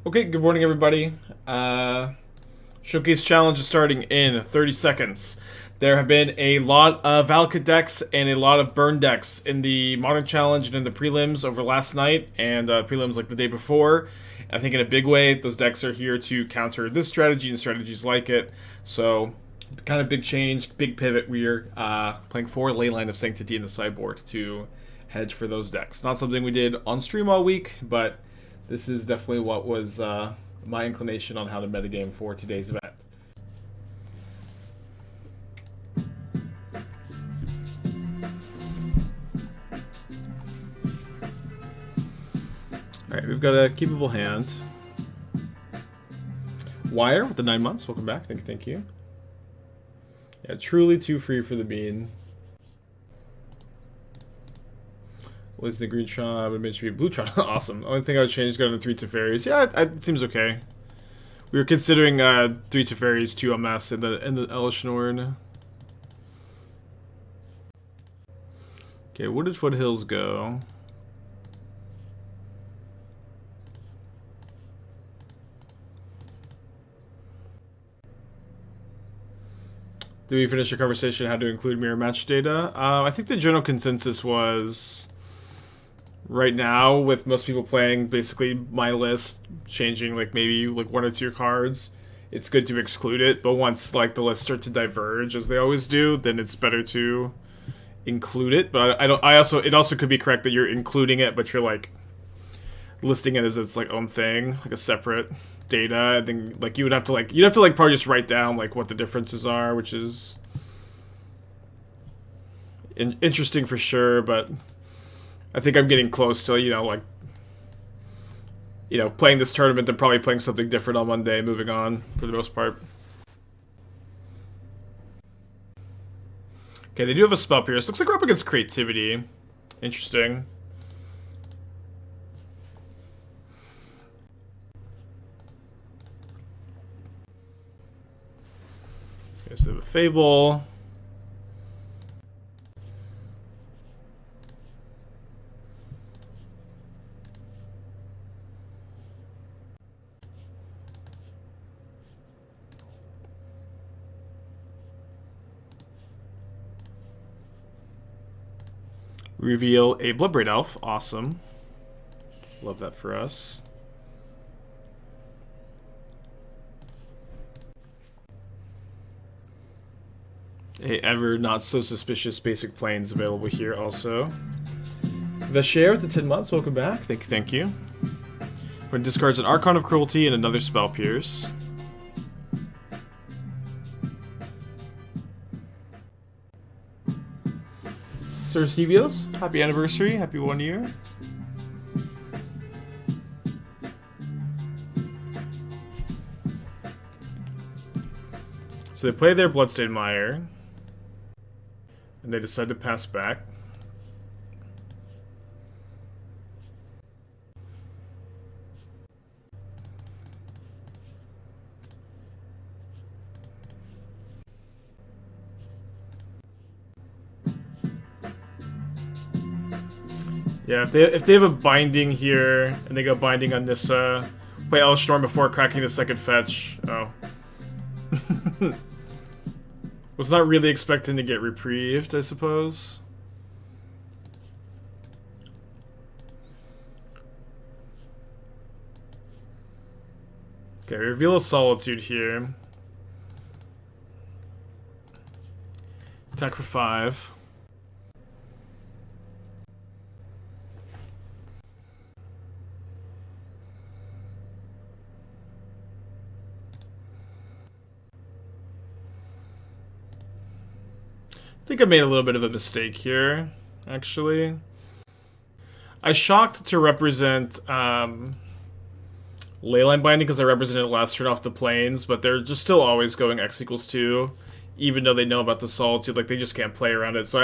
Okay, good morning, everybody. Showcase challenge is starting in 30 seconds. There have been a lot of Valakut decks and a lot of burn decks in the Modern Challenge and in the prelims over last night and prelims like the day before. I think in a big way, those decks are here to counter this strategy and strategies like it. So, kind of big change, big pivot. We're playing 4 Leyline of Sanctity in the sideboard to hedge for those decks. Not something we did on stream all week, but this is definitely what was my inclination on how to metagame for today's event. Alright, we've got a keepable hand. Wire with the 9 months. Welcome back. Thank you. Yeah, truly too free for the bean. Was the green Tron would make me blue Tron? Awesome. The only thing I would change is going to 3 Teferis. Yeah, it seems okay. We were considering 3 Teferis, 2 Omnath in the Elish Norn. Okay, where did Foothills go? Did we finish the conversation how to include mirror match data? I think the general consensus was right now, with most people playing basically my list, changing like maybe like 1 or 2 cards, it's good to exclude it. But once like the lists start to diverge, as they always do, then it's better to include it. But it also could be correct that you're including it, but you're like listing it as its like own thing, like a separate data. I think like you'd have to probably just write down like what the differences are, which is interesting for sure. But I think I'm getting close to playing this tournament and probably playing something different on Monday, moving on for the most part. Okay, they do have a spell pierce. Looks like we're up against creativity. Interesting. Okay, so they have a Fable. Reveal a Bloodbraid Elf. Awesome. Love that for us. A ever not so suspicious basic planes available here also. Vesher with the 10 months. Welcome back. Thank you. When discards an Archon of Cruelty and another Spell Pierce. Sir Stevios, happy anniversary, happy 1 year. So they play their Bloodstained Mire, and they decide to pass back. Yeah, if they have a binding here, and they go binding on Nissa, play Elish Storm before cracking the second fetch. Oh. Was not really expecting to get reprieved, I suppose. Okay, reveal a Solitude here. Attack for 5. I think I made a little bit of a mistake here, actually. I shocked to represent Leyline Binding because I represented it last turn off the planes, but they're just still always going X equals 2, even though they know about the Solitude. Like, they just can't play around it. So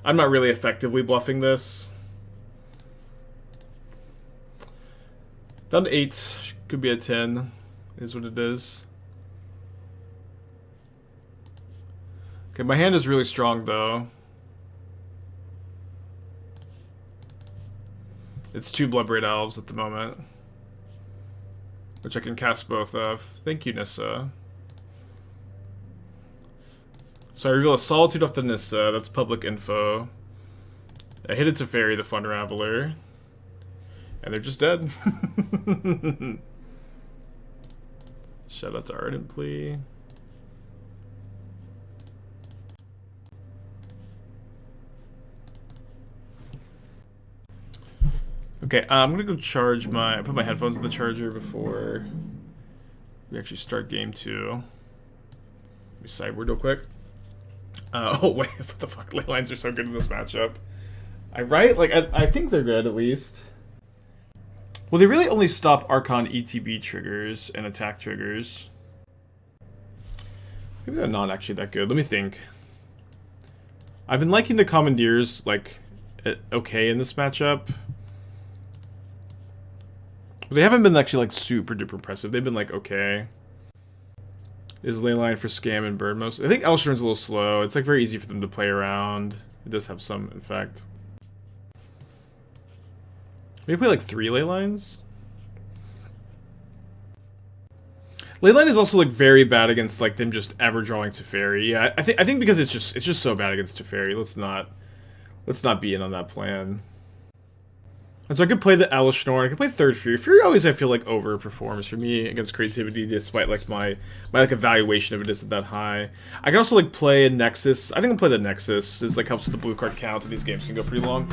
I'm not really effectively bluffing this. Down to 8, could be a 10, is what it is. Okay, my hand is really strong, though. It's 2 Bloodbraid Elves at the moment. which I can cast both of. Thank you, Nissa. So I reveal a Solitude off the Nissa. That's public info. I hit a Teferi, the Fun Raveler. And they're just dead. Shout out to Ardent Plea. Okay, I'm gonna go charge my... put my headphones in the charger before we actually start game 2. Let me sideboard real quick. Oh wait, what the fuck? Leylines are so good in this matchup. Right? Like, I think they're good, at least. Well, they really only stop Archon ETB triggers and attack triggers. Maybe they're not actually that good. Let me think. I've been liking the Commandeers, like, okay in this matchup. But they haven't been actually, like, super duper impressive. They've been, like, okay. Is Leyline for scam and burn most? I think Elshern's a little slow. It's, like, very easy for them to play around. It does have some, in fact. Maybe play, like, 3 Leylines? Leyline is also, like, very bad against, like, them just ever drawing Teferi. Yeah, I think because it's just so bad against Teferi. Let's not be in on that plan. And so I could play the Elshnorn. I could play third Fury. Fury always, I feel like, overperforms for me against creativity, despite like my like evaluation of it isn't that high. I can also like play a Nexus. I think I'll play the Nexus. It's like helps with the blue card count, and these games can go pretty long.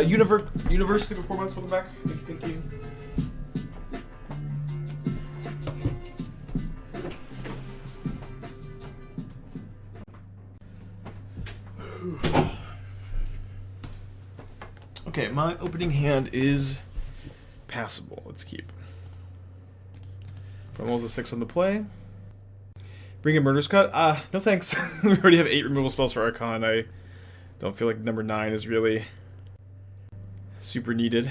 University performance, welcome back. Thank you. Okay, my opening hand is passable. Let's keep. Rolls a 6 on the play. Bring a Murderous Cut. No thanks. We already have 8 removal spells for Archon. I don't feel like number 9 is really super needed.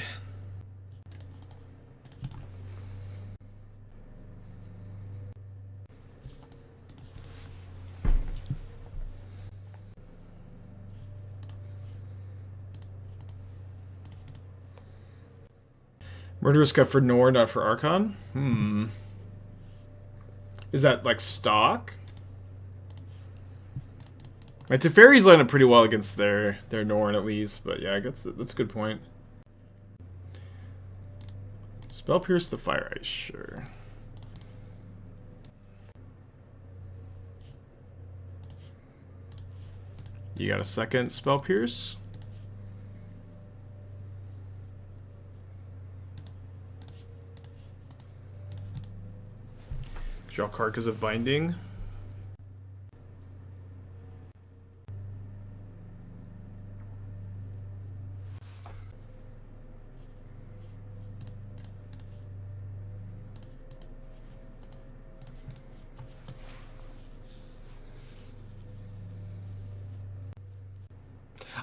Murderous Cut for Nor, not for Archon? Is that, like, stock? My Teferi's line up pretty well against their Norn, at least. But, yeah, I guess that's a good point. Spell Pierce the Fire Ice, sure. You got a second Spell Pierce? Draw card because of Binding.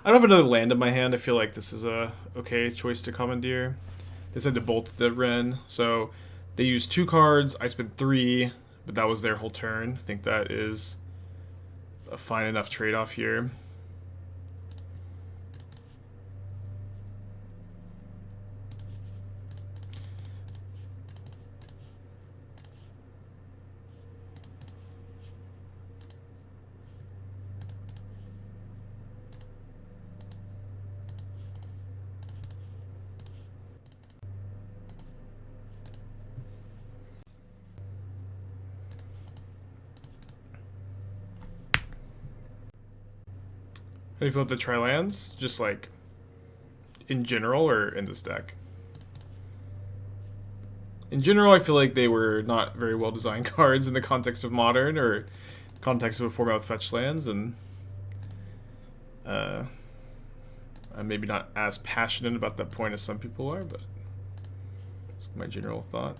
I don't have another land in my hand. I feel like this is a okay choice to Commandeer. They said to bolt the Wrenn, so they used 2 cards. I spent 3, but that was their whole turn. I think that is a fine enough trade-off here. How do you feel about the Tri-lands? Just like in general or in this deck? In general, I feel like they were not very well designed cards in the context of Modern or context of a format with fetch lands, and I'm maybe not as passionate about that point as some people are, but that's my general thought.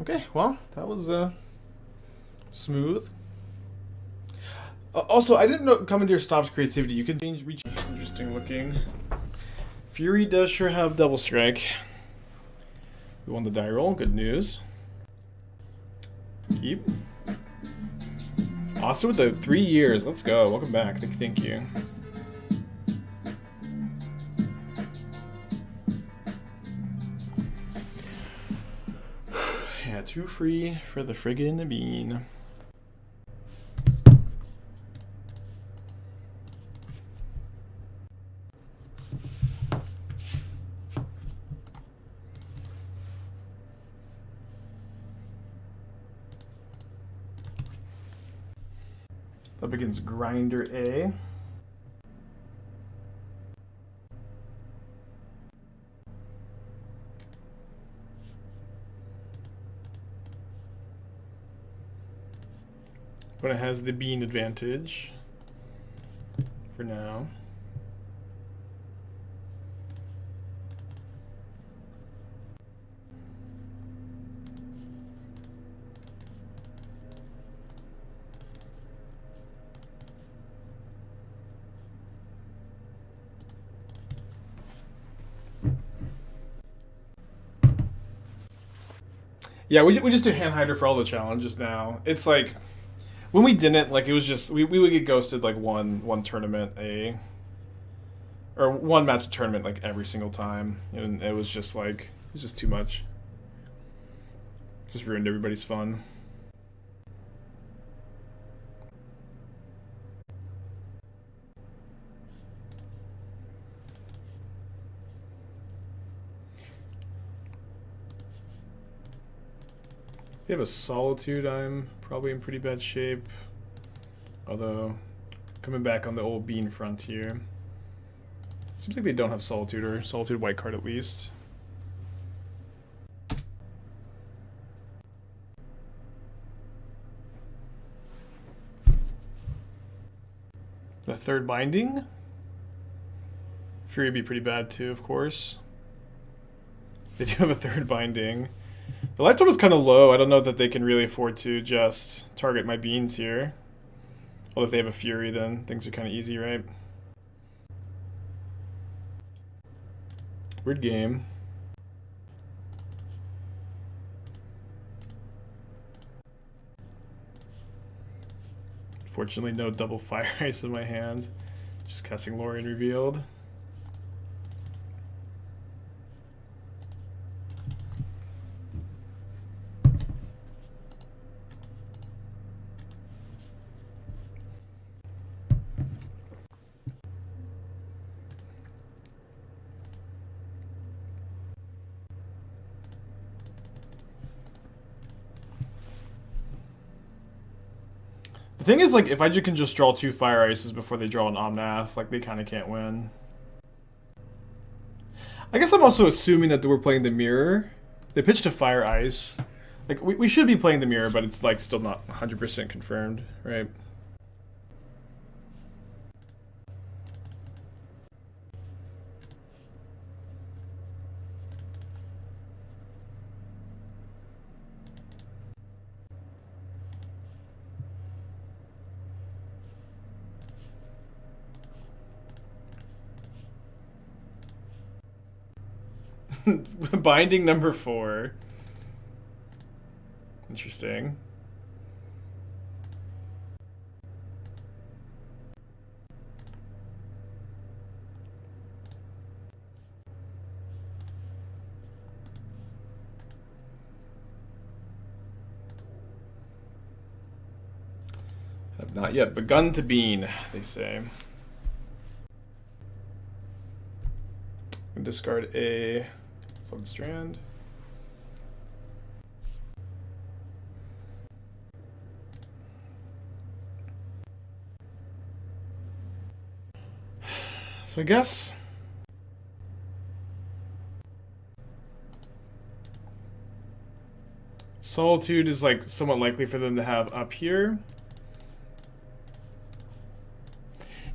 Okay, well, that was smooth. Also, I didn't know Commandeer stops creativity. You can change reach. Interesting looking. Fury does sure have double strike. We won the die roll. Good news. Keep. Austin with the 3 years. Let's go. Welcome back. Thank you. Yeah, 2 free for the friggin' bean. That begins Grinder A. But it has the bean advantage for now. Yeah, we just do hand hider for all the challenges now. It's like when we didn't, like, it was just we would get ghosted like one tournament or one match of tournament like every single time, and it was just like it was just too much. Just ruined everybody's fun. They have a Solitude, I'm probably in pretty bad shape. Although, coming back on the old bean front here. Seems like they don't have Solitude, or Solitude white card at least. The 3rd Binding? Fury would be pretty bad too, of course. They do have a 3rd Binding. The lifetime is kind of low. I don't know that they can really afford to just target my beans here. Well, if they have a Fury, then things are kind of easy, right? Weird game. Fortunately, no double Fire Ice in my hand. Just casting Lrien Revealed. The thing is, like, if I can just draw 2 Fire Ices before they draw an Omnath, like, they kind of can't win. I guess I'm also assuming that we're playing the mirror. They pitched a Fire Ice. Like, we should be playing the mirror, but it's, like, still not 100% confirmed, right? Binding number 4. Interesting. Have not yet begun to bean, they say. And discard a Flooded Strand. So I guess Solitude is like somewhat likely for them to have up here.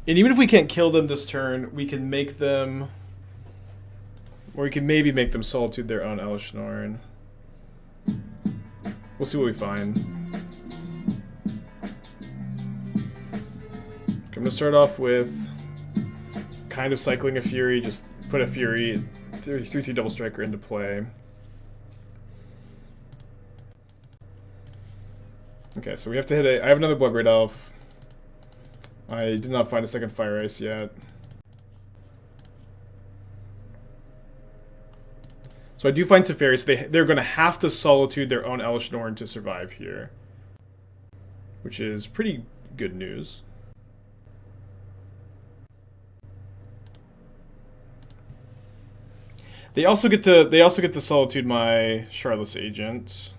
And even if we can't kill them this turn, we can make them, or we can maybe make them Solitude their own Elesh Norn. We'll see what we find. I'm going to start off with kind of cycling a Fury, just put a Fury, 3/3 Double Striker into play. Okay, so we have to hit a... I have another Bloodbraid Elf. I did not find a second Fire Ice yet. So I do find Teferi, so they're going to have to Solitude their own Elesh Norn to survive here. Which is pretty good news. They also get to Solitude my Shardless Agent.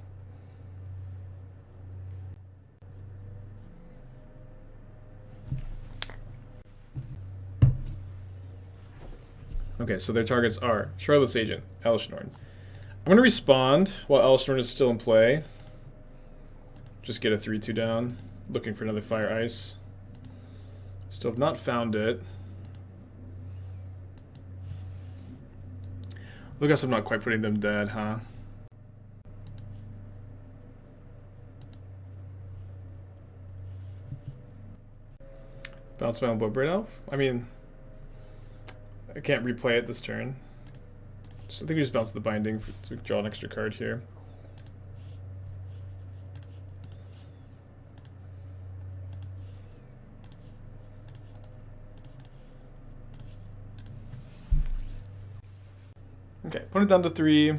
Okay, so their targets are Shardless Agent, Elesh Norn. I'm going to respond while Elesh Norn is still in play. Just get a 3-2 down. Looking for another Fire Ice. Still have not found it. I guess I'm not quite putting them dead, huh? Bounce my own Bloodbraid Elf? I mean, I can't replay it this turn. So I think we just bounce the Binding to draw an extra card here. Okay, put it down to 3.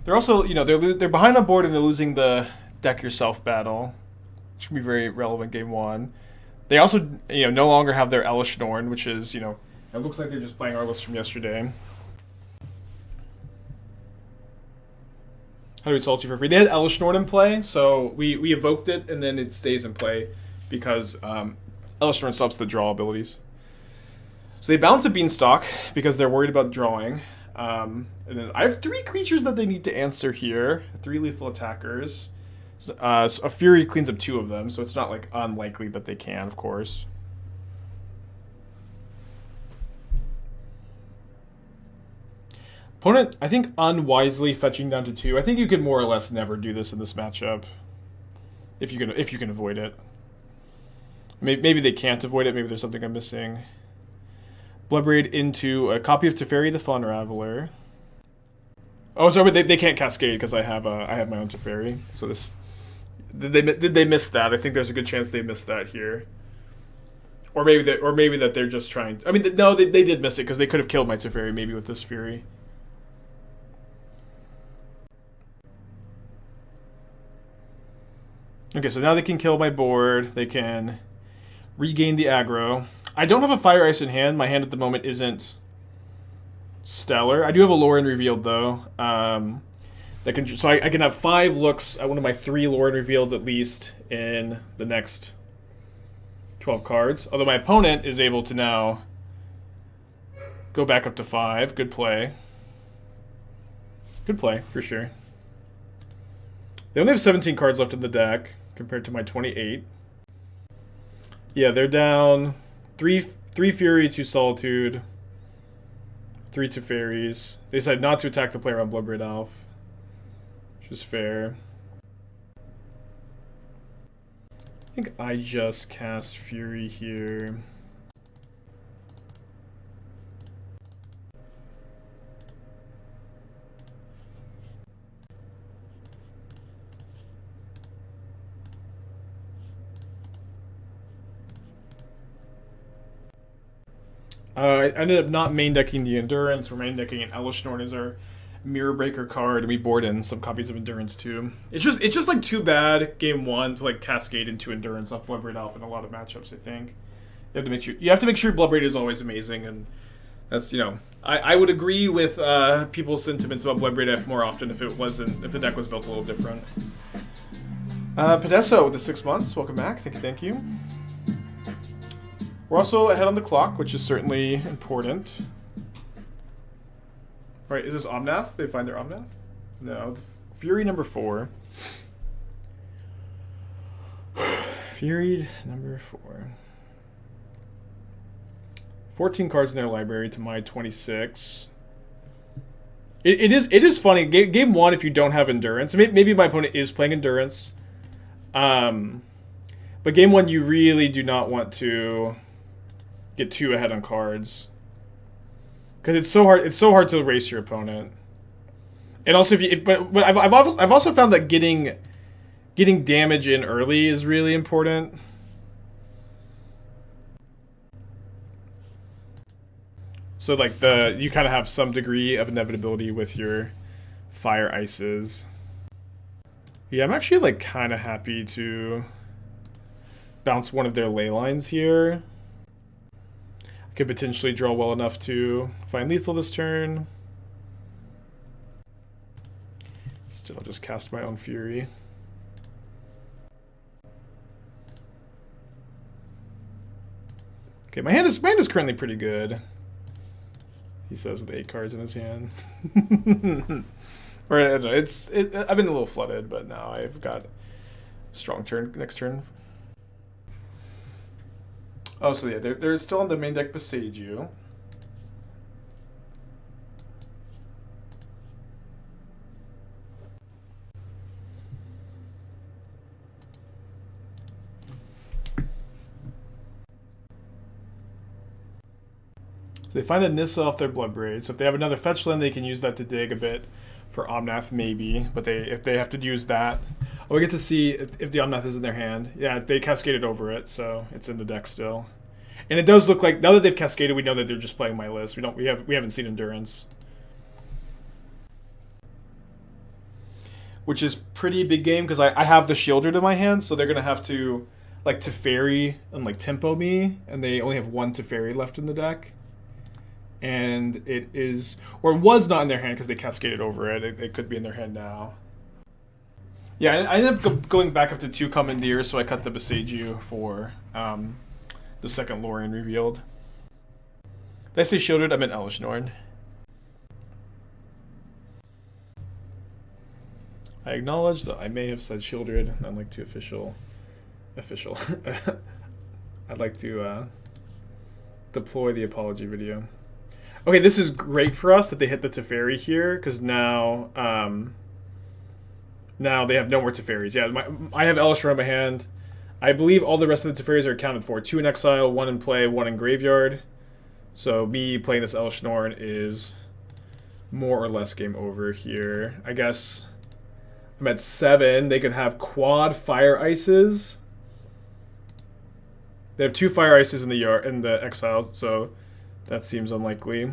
They're also, you know, they're behind on board and they're losing the deck yourself battle, which can be very relevant game 1. They also, you know, no longer have their Elesh Norn, which is, you know, it looks like they're just playing our list from yesterday. How do we Solitude for free? They had Elesh Norn in play, so we evoked it and then it stays in play because Elesh Norn subs the draw abilities. So they bounce a Beanstalk because they're worried about drawing. And then I have 3 creatures that they need to answer here. 3 lethal attackers. So a Fury cleans up 2 of them, so it's not like unlikely that they can, of course. Opponent, I think, unwisely fetching down to 2. I think you could more or less never do this in this matchup. If you can avoid it. Maybe they can't avoid it. Maybe there's something I'm missing. Bloodbraid into a copy of Teferi the Fun Raveler. Oh, sorry, but they can't Cascade because I have my own Teferi. So this did they miss that? I think there's a good chance they missed that here. Or maybe that they're just trying. I mean, no, they did miss it because they could have killed my Teferi maybe with this Fury. Okay, so now they can kill my board. They can regain the aggro. I don't have a Fire Ice in hand. My hand at the moment isn't stellar. I do have a Lrien Revealed, though. So I can have 5 looks at one of my 3 Lrien Revealeds at least in the next 12 cards. Although my opponent is able to now go back up to 5. Good play. Good play, for sure. They only have 17 cards left in the deck compared to my 28. Yeah, they're down 3 Fury, 2 Solitude, 3 Teferis. They decided not to attack the player on Bloodbraid Elf, which is fair. I think I just cast Fury here. I ended up not main decking the Endurance. We're main decking an Elesh Norn as our Mirror Breaker card, and we board in some copies of Endurance too. It's just like too bad game 1 to like Cascade into Endurance off Bloodbraid Elf in a lot of matchups. I think you have to make sure Bloodbraid is always amazing, and that's, you know, I would agree with people's sentiments about Bloodbraid Elf more often if the deck was built a little different. Pedesso with the 6 months. Welcome back. Thank you. We're also ahead on the clock, which is certainly important. Right, is this Omnath? They find their Omnath? No. Fury number 4. Fury number 4. 14 cards in their library to my 26. It is funny. Game 1, if you don't have Endurance, maybe my opponent is playing Endurance. But game 1, you really do not want to get too ahead on cards, because it's so hard to erase your opponent. And also, but I've also found that getting getting damage in early is really important. So like you kind of have some degree of inevitability with your fire ices. Yeah, I'm actually like kind of happy to bounce one of their ley lines here. I could potentially draw well enough to find lethal this turn. Still, I'll just cast my own fury. Okay, my hand is currently pretty good. He says with 8 cards in his hand. Or I don't know, I've been a little flooded, but now I've got a strong turn next turn. Oh, so yeah, they're still on the main deck beside you. So they find a Nissa off their Bloodbraid. So if they have another fetch land, they can use that to dig a bit for Omnath, maybe. But if they have to use that, we get to see if the Omnath is in their hand. Yeah, they cascaded over it, so it's in the deck still. And it does look like now that they've cascaded, we know that they're just playing my list. We haven't seen Endurance, which is pretty big game because I have the Shieldred in my hand, so they're gonna have to like Teferi and like tempo me, and they only have one Teferi left in the deck. And it is, or it was not in their hand because they cascaded over it. It could be in their hand now. Yeah, I ended up going back up to 2 Commandeer, so I cut the Besage for the second Lrien Revealed. Did I say Shieldred? I meant Elesh Norn. I acknowledge that I may have said Shieldred, and I'd like to official. I'd like to deploy the apology video. Okay, this is great for us that they hit the Teferi here, because now now they have no more Teferis. Yeah, I have Elesh Norn in my hand. I believe all the rest of the Teferis are accounted for. 2 in exile, 1 in play, 1 in graveyard. So me playing this Elesh Norn is more or less game over here. I guess I'm at 7. They could have quad fire ices. They have 2 fire ices in the exile, so that seems unlikely.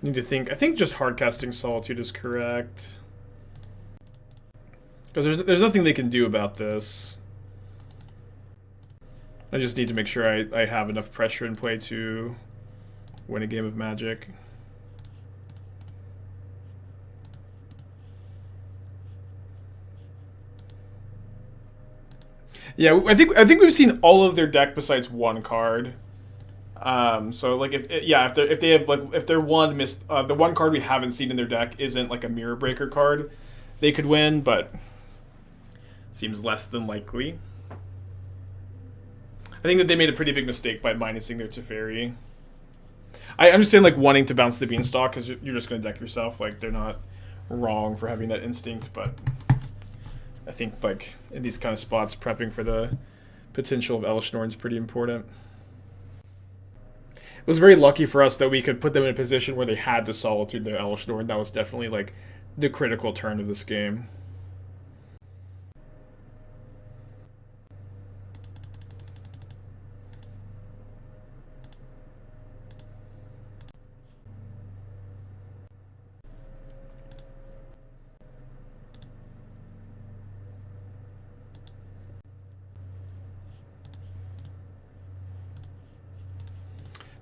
Need to think. I think just hardcasting Solitude is correct. Because there's nothing they can do about this. I just need to make sure I have enough pressure in play to win a game of Magic. Yeah, I think we've seen all of their deck besides 1 card. So like if they have like if their one missed the 1 card we haven't seen in their deck isn't like a Mirror Breaker card, they could win, but seems less than likely. I think that they made a pretty big mistake by minusing their Teferi. I understand like wanting to bounce the Beanstalk because you're just going to deck yourself. Like they're not wrong for having that instinct, but I think like in these kind of spots, prepping for the potential of Elesh Norn is pretty important. It was very lucky for us that we could put them in a position where they had to Solitude their Elesh Norn. That was definitely like the critical turn of this game.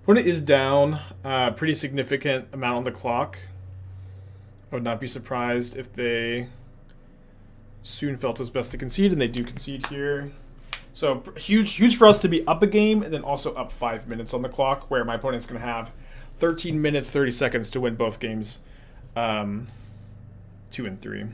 Opponent is down a pretty significant amount on the clock. I would not be surprised if they soon felt it's best to concede, and they do concede here. So huge for us to be up a game and then also up 5 minutes on the clock, where my opponent's going to have 13 minutes, 30 seconds to win both games 2 and 3.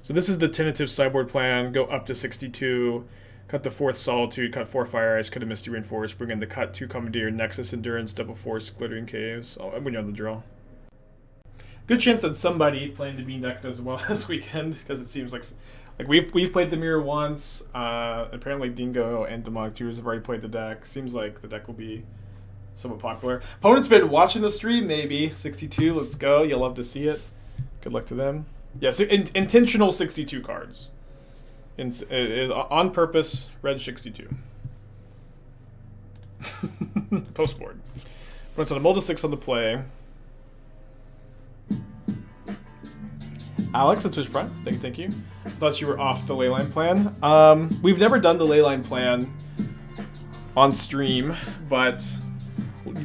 So this is the tentative sideboard plan. Go up to 62, cut the 4th Solitude, cut 4 Fire Ice, cut a Misty Rainforest, bring in the cut 2 Commandeer, Nexus, Endurance, double Force, Glittering Caves. Oh, when you're on the draw. Good chance that somebody playing the Bean deck does well this weekend, because it seems like Like we've played the mirror once. Apparently Dingo and Demonic Tours have already played the deck. Seems like the deck will be somewhat popular. Opponent's been watching the stream, maybe 62. Let's go. You'll love to see it. Good luck to them. Yes, intentional 62 cards. It is on purpose. Red 62. Post board. Opponent's on a multi 6 on the play. Alex on Twitch Prime, thank you. I thought you were off the Leyline plan. We've never done the Leyline plan on stream, but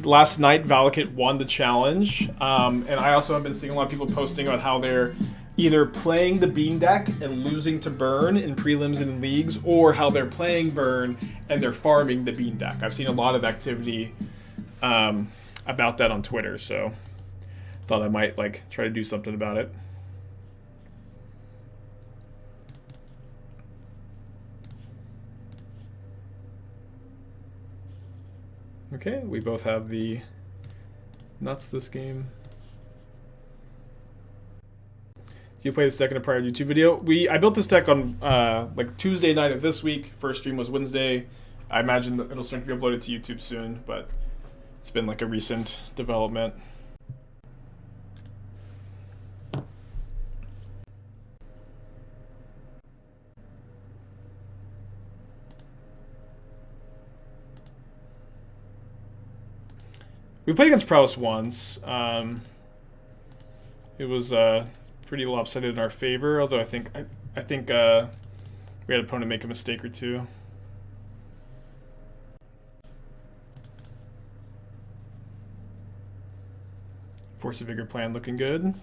last night Valakut won the challenge, and I also have been seeing a lot of people posting about how they're either playing the Bean deck and losing to Burn in prelims and leagues, or how they're playing Burn and they're farming the Bean deck. I've seen a lot of activity about that on Twitter, so thought I might try to do something about it. Okay, we both have the nuts this game. You played this deck in a prior YouTube video. I built this deck on Tuesday night of this week. First stream was Wednesday. I imagine that it'll start to be uploaded to YouTube soon, but it's been a recent development. We played against Prowess once. It was pretty lopsided in our favor, although I think we had an opponent make a mistake or two. Force of Vigor plan looking good.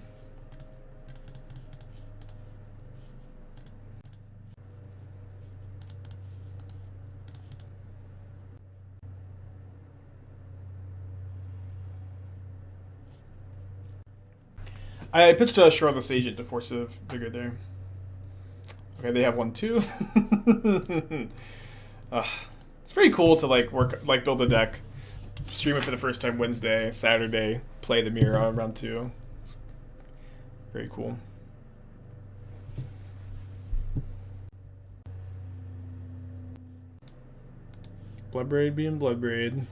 I pitched a Shardless Agent to Force of Vigor there. Okay, they have one too. It's pretty cool to build a deck, stream it for the first time Wednesday, Saturday, play the mirror on round 2. It's very cool. Bloodbraid being Bloodbraid.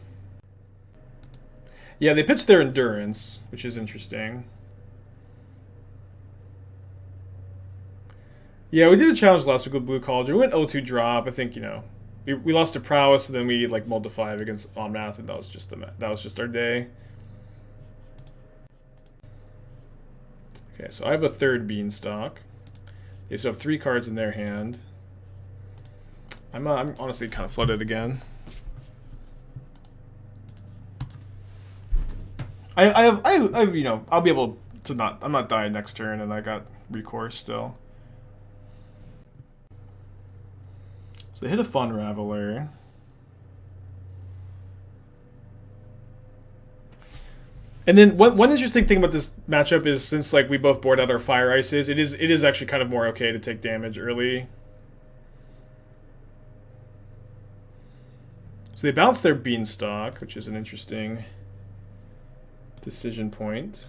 Yeah, they pitched their Endurance, which is interesting. Yeah, we did a challenge last week with Blue Cauldron. We went 0-2 drop. I think, we lost to Prowess, and then we mulled to 5 against Omnath, and that was just our day. Okay, so I have a third Beanstalk. They still have 3 cards in their hand. I'm honestly kind of flooded again. I've I'll be able to not. I'm not dying next turn, and I got recourse still. So they hit a fun Raveler. And then one interesting thing about this matchup is, since we both board out our Fire Ices, it is actually kind of more okay to take damage early. So they bounce their Beanstalk, which is an interesting decision point.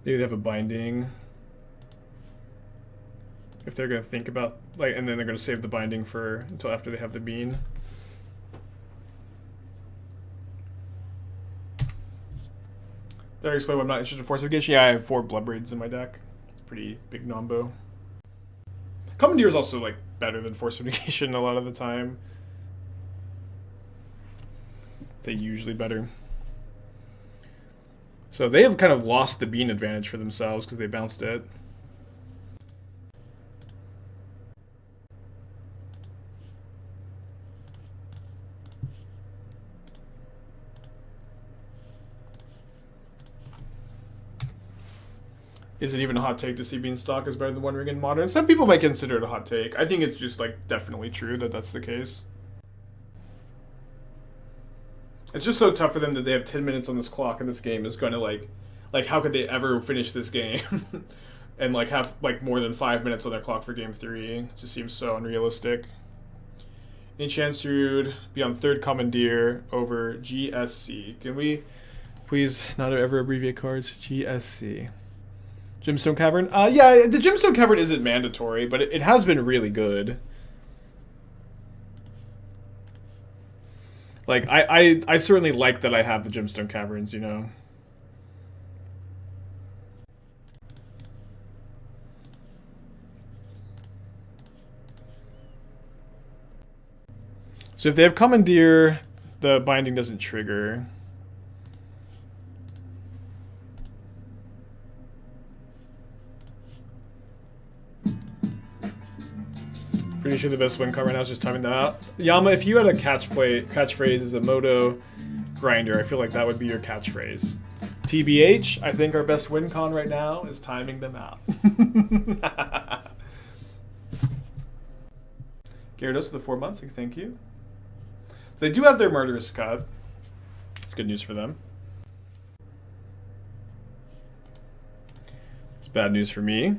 Maybe they have a binding. If they're going to think about, and then they're going to save the binding until after they have the bean. Did I explain why I'm not interested in Fortification? Yeah, I have 4 Bloodbraids in my deck. Pretty big nombo. Commandeer is also better than Fortification a lot of the time. I'd say usually better. So they have kind of lost the bean advantage for themselves because they bounced it. Is it even a hot take to see Beanstalk is better than One Ring in Modern? Some people might consider it a hot take. I think it's just definitely true that that's the case. It's just so tough for them that they have 10 minutes on this clock, and this game is going to how could they ever finish this game? and like have like more than 5 minutes on their clock for game 3. It just seems so unrealistic. Any chance you'd be on third Commandeer over GSC? Can we please not ever abbreviate cards? GSC. Gemstone Cavern? Yeah, the Gemstone Cavern isn't mandatory, but it has been really good. Like, I certainly like that I have the Gemstone Caverns, you know? So if they have Commandeer, the binding doesn't trigger. Pretty sure the best win card right now is just timing that out. Yama, if you had a catchphrase as a Moto grinder, I feel like that would be your catchphrase. TBH, I think our best win con right now is timing them out. Gyarados for the 4 months, thank you. So they do have their Murderous Cut. It's good news for them. It's bad news for me.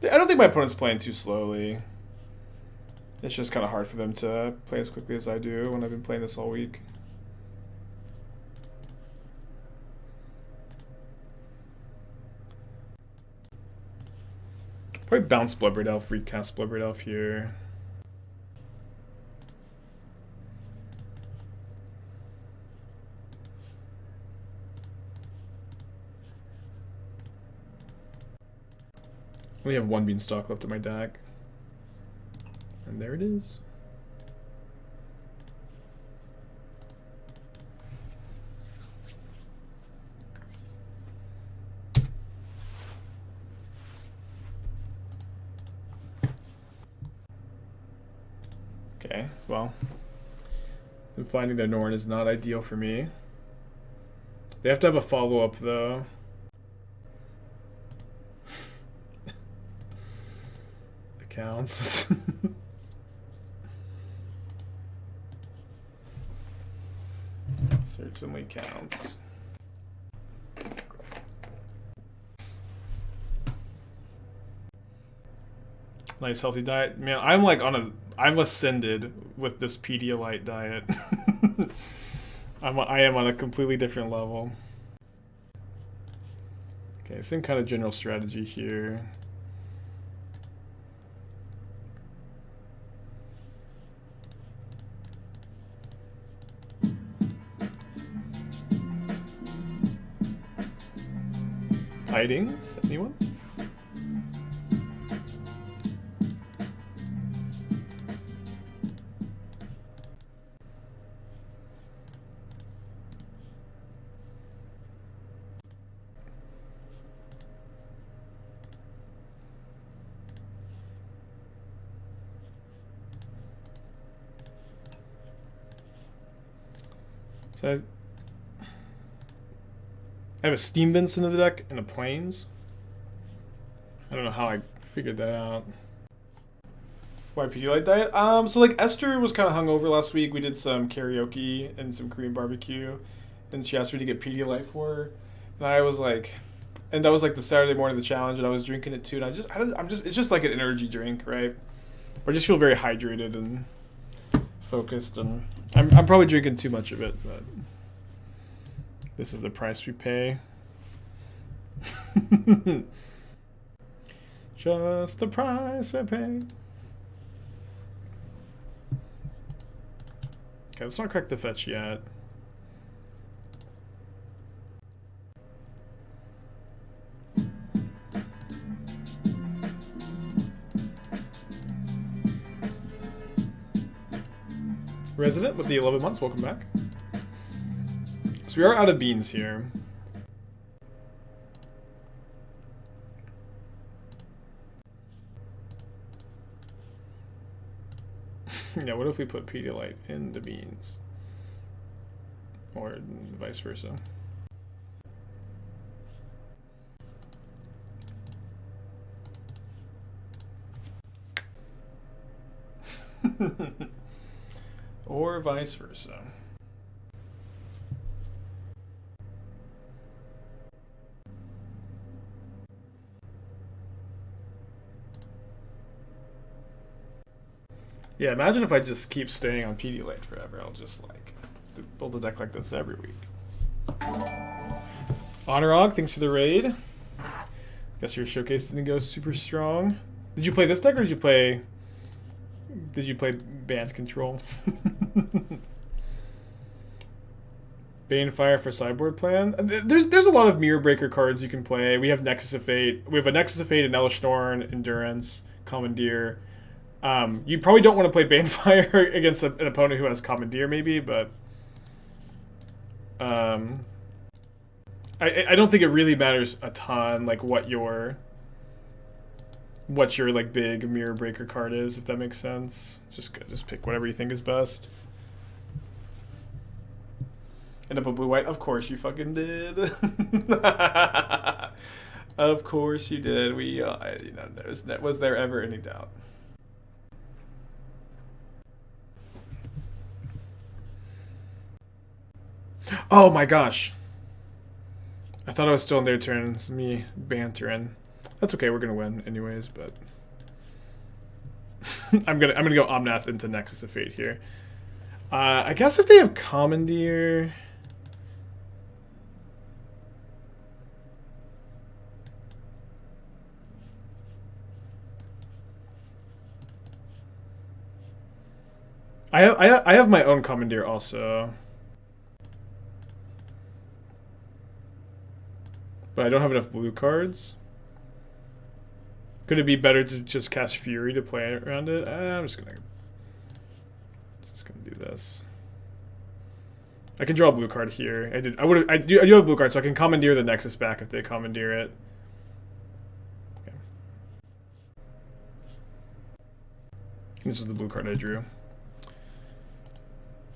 I don't think my opponent's playing too slowly. It's just kind of hard for them to play as quickly as I do when I've been playing this all week. Probably bounce Bloodbraid Elf, recast Bloodbraid Elf here. I only have one Beanstalk left in my deck. And there it is. Okay, well. Them finding their Norn is not ideal for me. They have to have a follow-up though. Counts. Certainly counts. Nice healthy diet. Man, I'm like I'm ascended with this Pedialyte diet. I am on a completely different level. Okay, same kind of general strategy here. Tidings? Anyone? So I have a Steam Vincent in the deck and a Plains. I don't know how I figured that out. Why Pedialyte diet? So like Esther was kind of hungover last week. We did some karaoke and some Korean barbecue, and she asked me to get Pedialyte for her, and I was like, and that was like the Saturday morning of the challenge, and I was drinking it too. And it's just like an energy drink, right? But I just feel very hydrated and focused, and I'm probably drinking too much of it, but this is the price we pay. Just the price I pay. Okay, let's not crack the fetch yet. Resident with the 11 months, welcome back. So we are out of beans here. Yeah, what if we put Pedialyte in the beans? Or vice versa. Or vice versa. Yeah, imagine if I just keep staying on Pedialyte forever. I'll just like build a deck like this every week. Honorog, thanks for the raid. Guess your showcase didn't go super strong. Did you play this deck or did you play Band Control? Banefire for sideboard plan. There's a lot of Mirror Breaker cards you can play. We have Nexus of Fate. We have a Nexus of Fate, an Elesh Norn, Endurance, Commandeer. You probably don't want to play Banefire against an opponent who has Commandeer, maybe, but I don't think it really matters a ton, like what your like big Mirror Breaker card is, if that makes sense. Just pick whatever you think is best. End up a blue-white? Of course you fucking did. Of course you did. Was there ever any doubt? Oh my gosh. I thought I was still on their turn. It's me bantering. That's okay, we're gonna win anyways, but I'm gonna go Omnath into Nexus of Fate here. I guess if they have Commandeer. I have my own Commandeer also. But I don't have enough blue cards. Could it be better to just cast Fury to play around it? I'm just gonna do this. I can draw a blue card here. I do have a blue card, so I can Commandeer the Nexus back if they Commandeer it. Okay. This is the blue card I drew.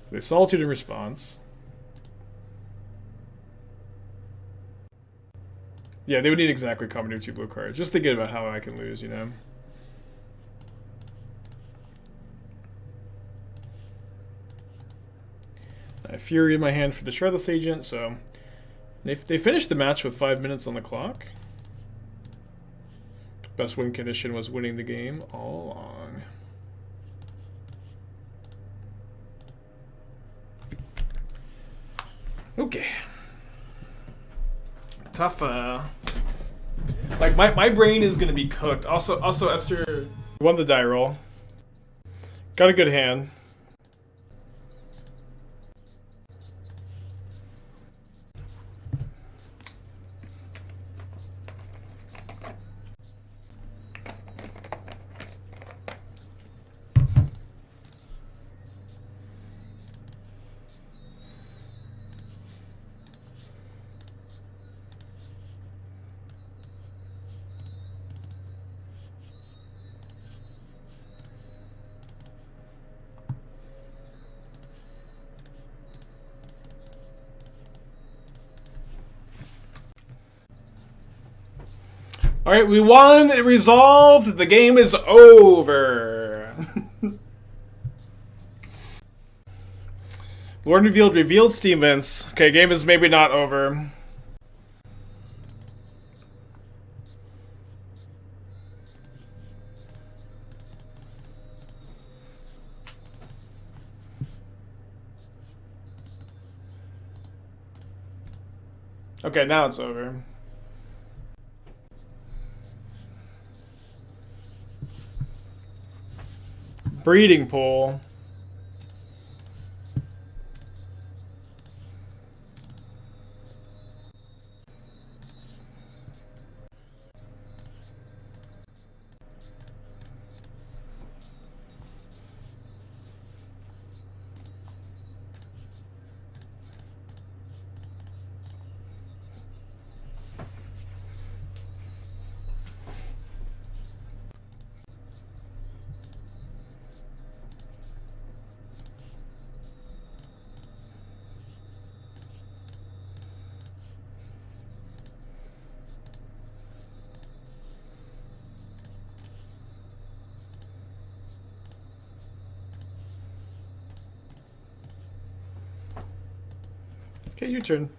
So they Solitude in response. Yeah, they would need exactly Commandeer 2 blue cards. Just thinking about how I can lose, you know? I have Fury in my hand for the Shardless Agent, so they finished the match with 5 minutes on the clock. Best win condition was winning the game all along. Okay. Tough, like my brain is gonna be cooked. Also Esther won the die roll. Got a good hand. All right, we won. It resolved. The game is over. Lrien Revealed Steam events. Okay, game is maybe not over. Okay, now it's over. Breeding pool. Okay, your turn.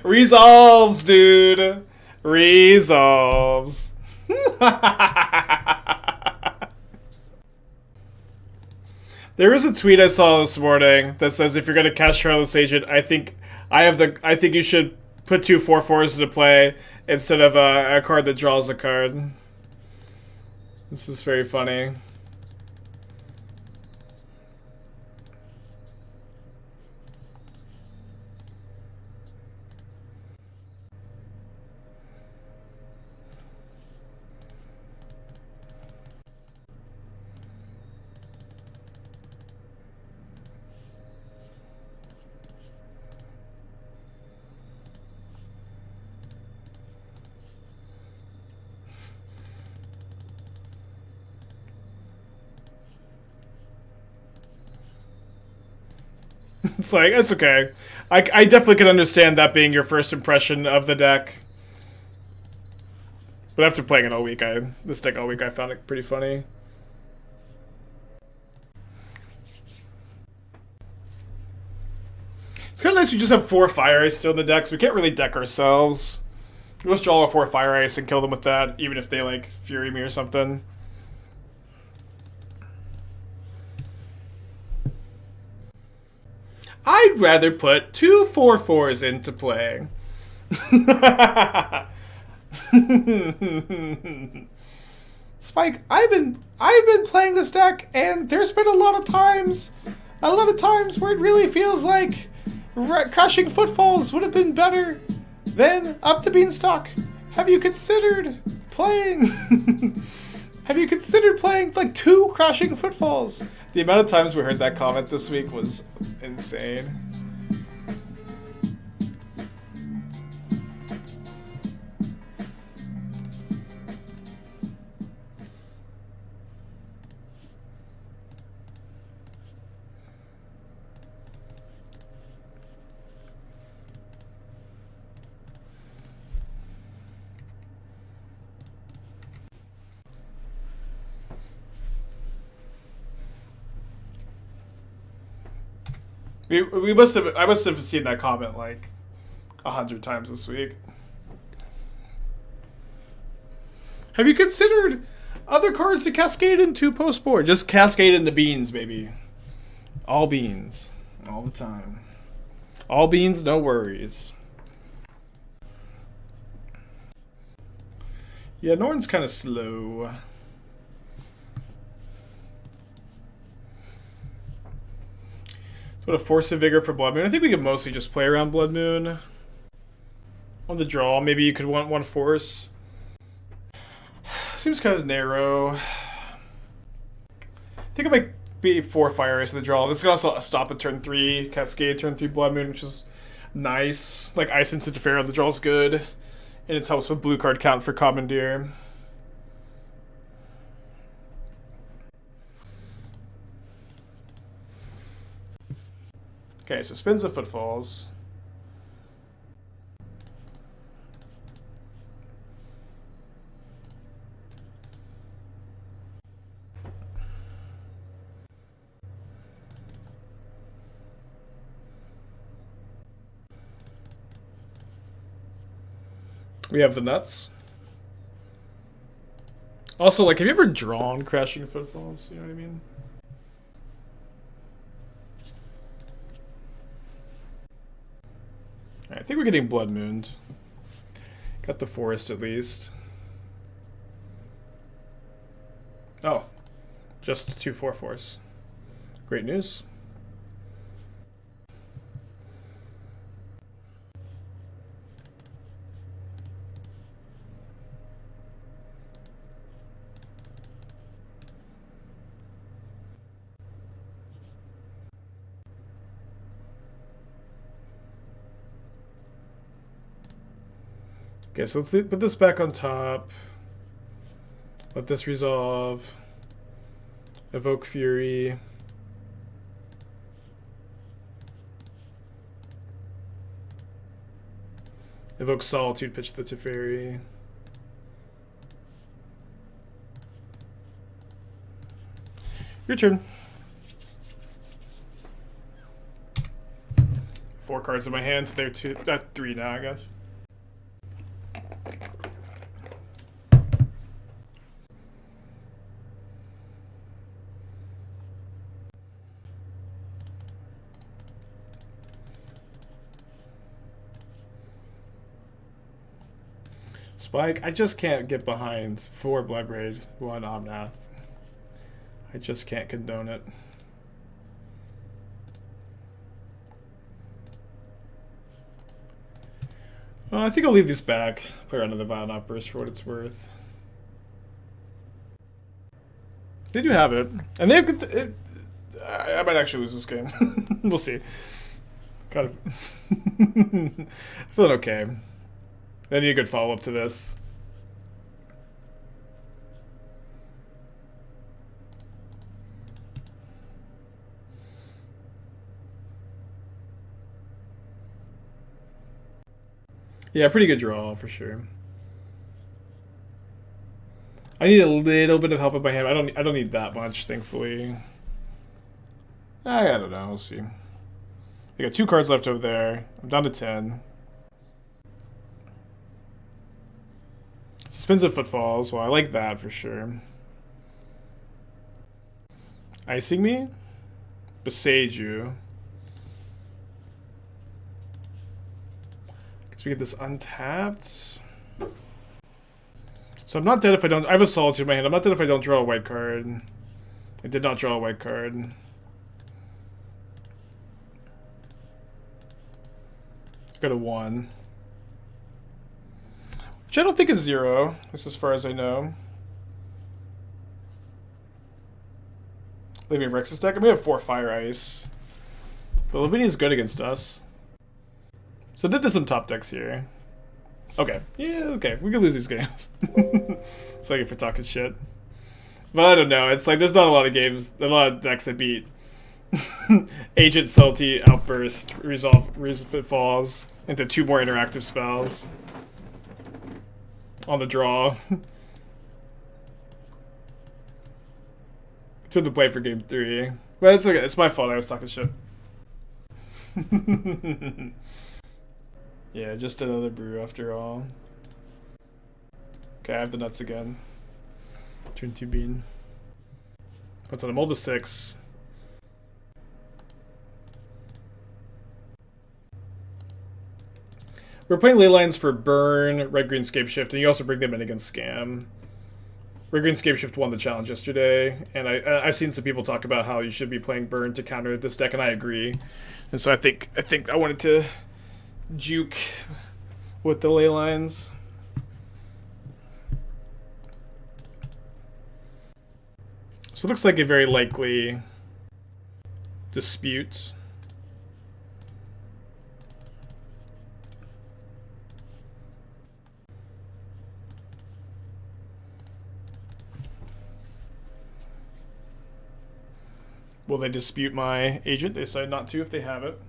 Resolves, dude. Resolves. There is a tweet I saw this morning that says if you're gonna cast Shardless Agent, I think you should put 2 4/4s into play instead of a card that draws a card. This is very funny. It's like, it's okay. I definitely can understand that being your first impression of the deck. But after playing it all week, this deck all week, I found it pretty funny. It's kind of nice we just have 4 Fire Ice still in the deck, so we can't really deck ourselves. We'll just draw a 4 Fire Ice and kill them with that, even if they, like, Fury me or something. I'd rather put 2 4/4s into play. Spike, I've been playing this deck, and there's been a lot of times where it really feels like Crashing Footfalls would have been better than Up the Beanstalk. Have you considered playing? Have you considered playing like 2 Crashing Footfalls? The amount of times we heard that comment this week was insane. I must have seen that comment like 100 times this week. Have you considered other cards to cascade into post board? Just cascade into beans, baby. All beans. All the time. All beans, no worries. Yeah, Norn's kind of slow. What a Force of Vigor for Blood Moon. I think we could mostly just play around Blood Moon. On the draw, maybe you could want 1 Force. Seems kind of narrow. I think it might be 4 Fire Ice in the draw. This can also stop at turn 3, Cascade, turn 3 Blood Moon, which is nice. Like Ice into Teferi on the draw is good. And it helps with blue card count for Commandeer. Okay, so spins the Footfalls. We have the nuts. Also, like, have you ever drawn Crashing Footfalls? You know what I mean? I think we're getting Blood Mooned. Got the Forest at least. Oh, just 2 4/4s. Great news. Okay, so let's put this back on top. Let this resolve. Evoke Fury. Evoke Solitude, pitch the Teferi. Your turn. 4 cards in my hand, so they're 3 now, I guess. Spike, I just can't get behind 4 Bloodbraid, 1 Omnath. I just can't condone it. Well, I think I'll leave these back. Play around in the Violent Outburst for what it's worth. They do have it. And they have good... I might actually lose this game. We'll see. Kind of... Feeling okay. I need a good follow-up to this. Yeah, pretty good draw for sure. I need a little bit of help with my hand. I don't need that much, thankfully. I don't know. We'll see. I got 2 cards left over there. I'm down to 10. Suspensive Footfalls. Well, I like that for sure. Icing me? Besage you. So we get this untapped. So I'm not dead if I don't... I have a Solitude in my hand. I'm not dead if I don't draw a white card. I did not draw a white card. Got a 1. Which I don't think is 0, just as far as I know. Leaving Rex's deck. I mean, we have 4 Fire Ice. But Lavinia's good against us. So did some top decks here. Okay. Yeah, okay. We could lose these games. So I get for talking shit. But I don't know. It's like there's not a lot of games, a lot of decks that beat Agent, Salty, Outburst, Resolve Falls into 2 more interactive spells on the draw. To the play for game 3. But it's okay. It's my fault. I was talking shit. Yeah, just another brew after all. Okay, I have the nuts again. Turn 2 bean. What's on a mold to 6. We're playing Leylines for burn, red green scape shift, and you also bring them in against scam. Red green scape shift won the challenge yesterday, and I've seen some people talk about how you should be playing burn to counter this deck, and I agree. And so I think I wanted to juke with the ley lines. So it looks like a very likely dispute. Will they dispute my agent? They decide not to if they have it.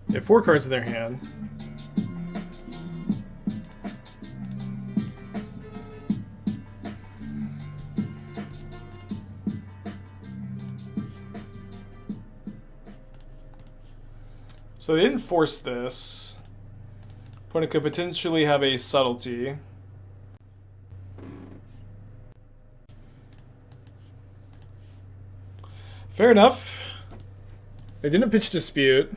They have 4 cards in their hand. So they didn't force this. Opponent could potentially have a subtlety. Fair enough. They didn't pitch dispute.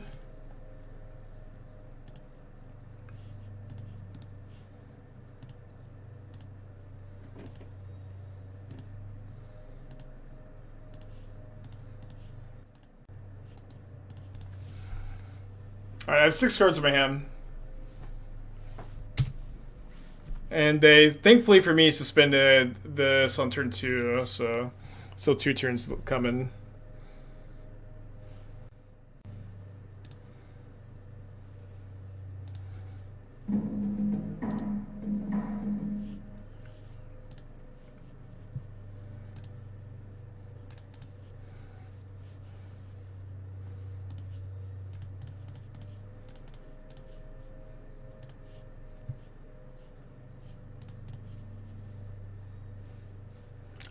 Alright, I have 6 cards in my hand. And they, thankfully for me, suspended this on turn 2, so still 2 turns coming.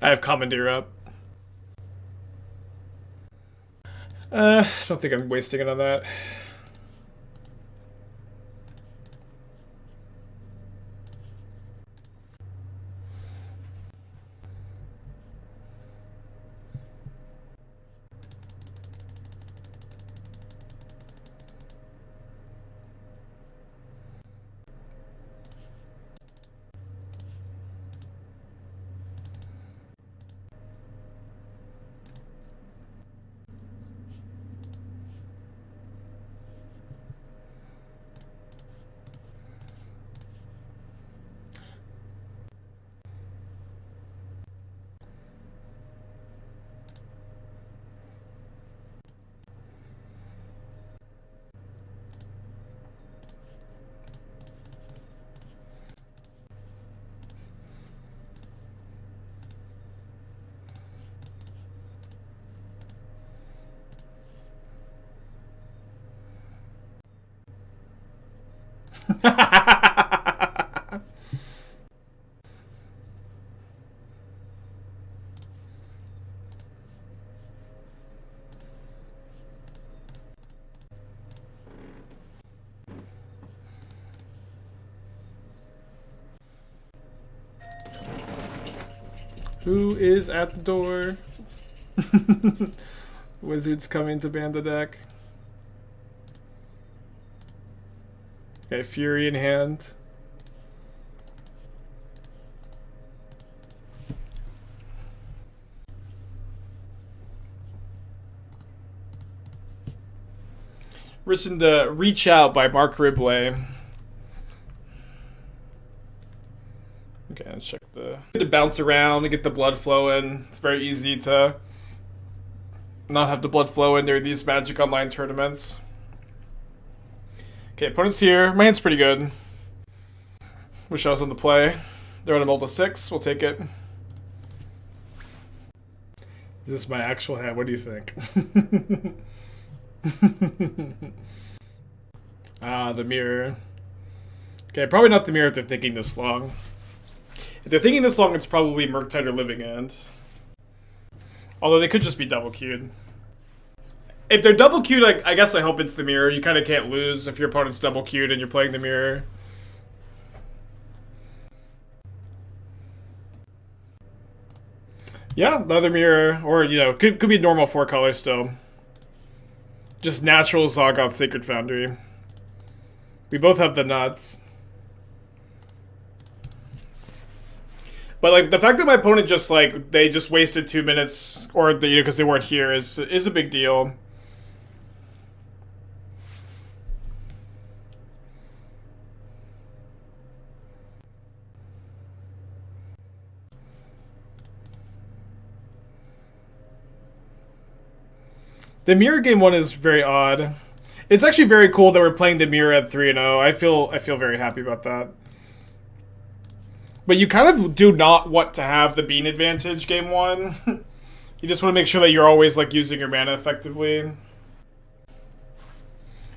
I have Commandeer up. I don't think I'm wasting it on that. Who is at the door? Wizards coming to ban the deck. Okay, Fury in hand. Listen to Reach Out by Mark Ribley. Okay, let's check the... To bounce around and get the blood flowing. It's very easy to not have the blood flow in during these Magic Online tournaments. Okay, opponent's here. My hand's pretty good. Wish I was on the play. They're on a multi 6. We'll take it. Is this my actual hand? What do you think? Ah, the mirror. Okay, probably not the mirror if they're thinking this long. If they're thinking this long, it's probably Murktide or Living End. Although they could just be double queued. If they're double queued, I guess I hope it's the mirror. You kind of can't lose if your opponent's double queued and you're playing the mirror. Yeah, another mirror, or you know, could be normal 4 colors still. Just natural Zagoth Sacred Foundry. We both have the nuts. But like the fact that my opponent just like they just wasted 2 minutes, or you know, because they weren't here, is a big deal. The mirror game one is very odd. It's actually very cool that we're playing the mirror at 3-0. I feel very happy about that. But you kind of do not want to have the bean advantage game one. You just want to make sure that you're always like using your mana effectively.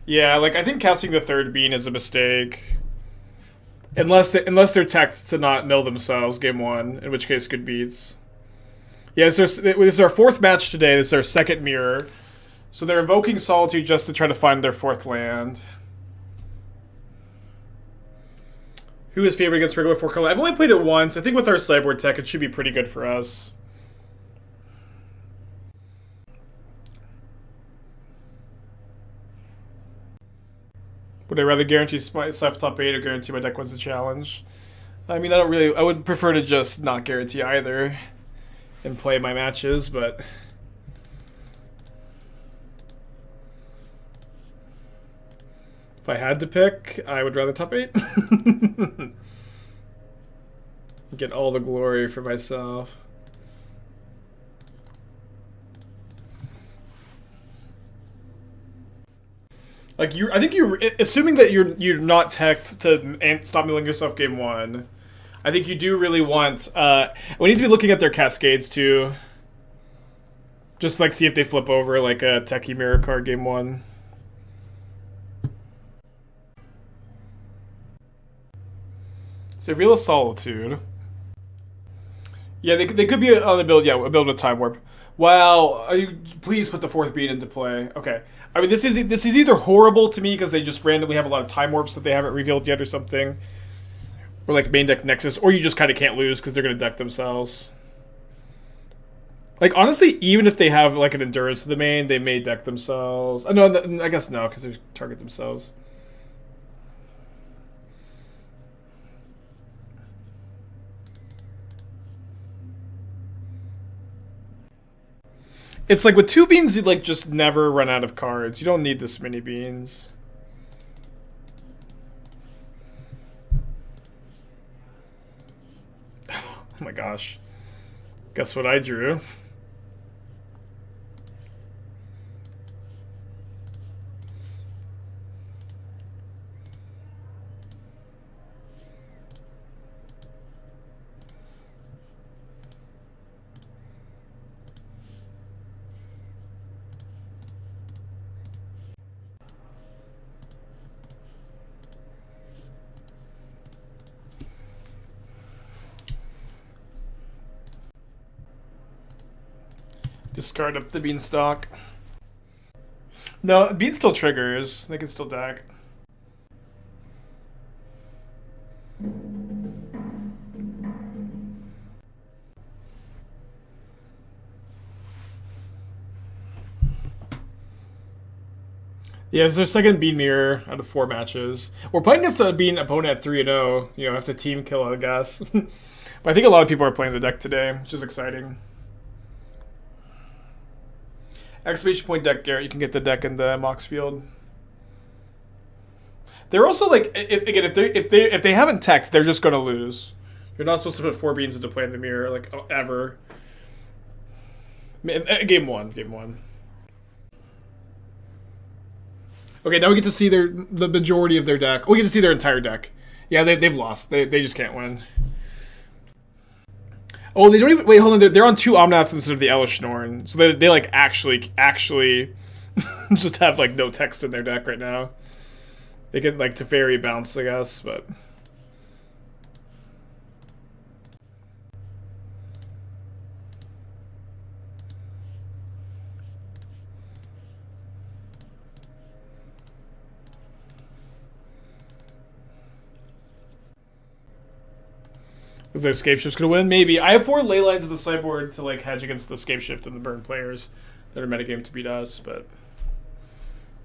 Yeah, like I think casting the 3rd bean is a mistake. Unless they're teched to not mill themselves game 1, in which case good beats. Yeah, this is our 4th match today. This is our 2nd mirror. So they're invoking Solitude just to try to find their 4th land. Who is favored against regular 4 color? I've only played it once. I think with our sideboard tech, it should be pretty good for us. Would I rather guarantee myself top 8 or guarantee my deck wins the challenge? I mean, I would prefer to just not guarantee either and play my matches, but... If I had to pick, I would rather top 8. Get all the glory for myself. Like I think you're assuming that you're not teched to stop milling yourself game 1. I think you do really want. We need to be looking at their cascades too. Just like see if they flip over like a techie mirror card game 1. So reveal a Solitude. Yeah, they could be on the build. Yeah, a build with Time Warp. Well, please put the 4th bean into play. Okay. I mean, this is either horrible to me because they just randomly have a lot of Time Warps that they haven't revealed yet or something. Or like main deck Nexus. Or you just kind of can't lose because they're going to deck themselves. Like, honestly, even if they have like an Endurance to the main, they may deck themselves. No, I guess no, because they target themselves. It's like with 2 beans, you like just never run out of cards. You don't need this many beans. Oh my gosh. Guess what I drew? Discard Up the Beanstalk. No, Bean still triggers. They can still deck. Yeah, it's their second Bean Mirror out of 4 matches. We're playing against a Bean opponent at 3-0. You know, have to team kill, I guess. But I think a lot of people are playing the deck today, which is exciting. Exclamation point deck, Garrett. You can get the deck in the Mox field. They're also like, if they haven't teched, they're just gonna lose. You're not supposed to put 4 beans into play in the mirror like ever. Game one. Okay, now we get to see the majority of their deck. We get to see their entire deck. Yeah, they've lost. They just can't win. Oh, they don't even... Wait, hold on. They're on 2 Omnaths instead of the Elishnorn. So they like, actually just have, like, no text in their deck right now. They get, like, Teferi bounce, I guess, but... Is their Escape Shift's gonna win? Maybe. I have 4 Leylines at the sideboard to like hedge against the Escape Shift and the burn players that are metagame to beat us, but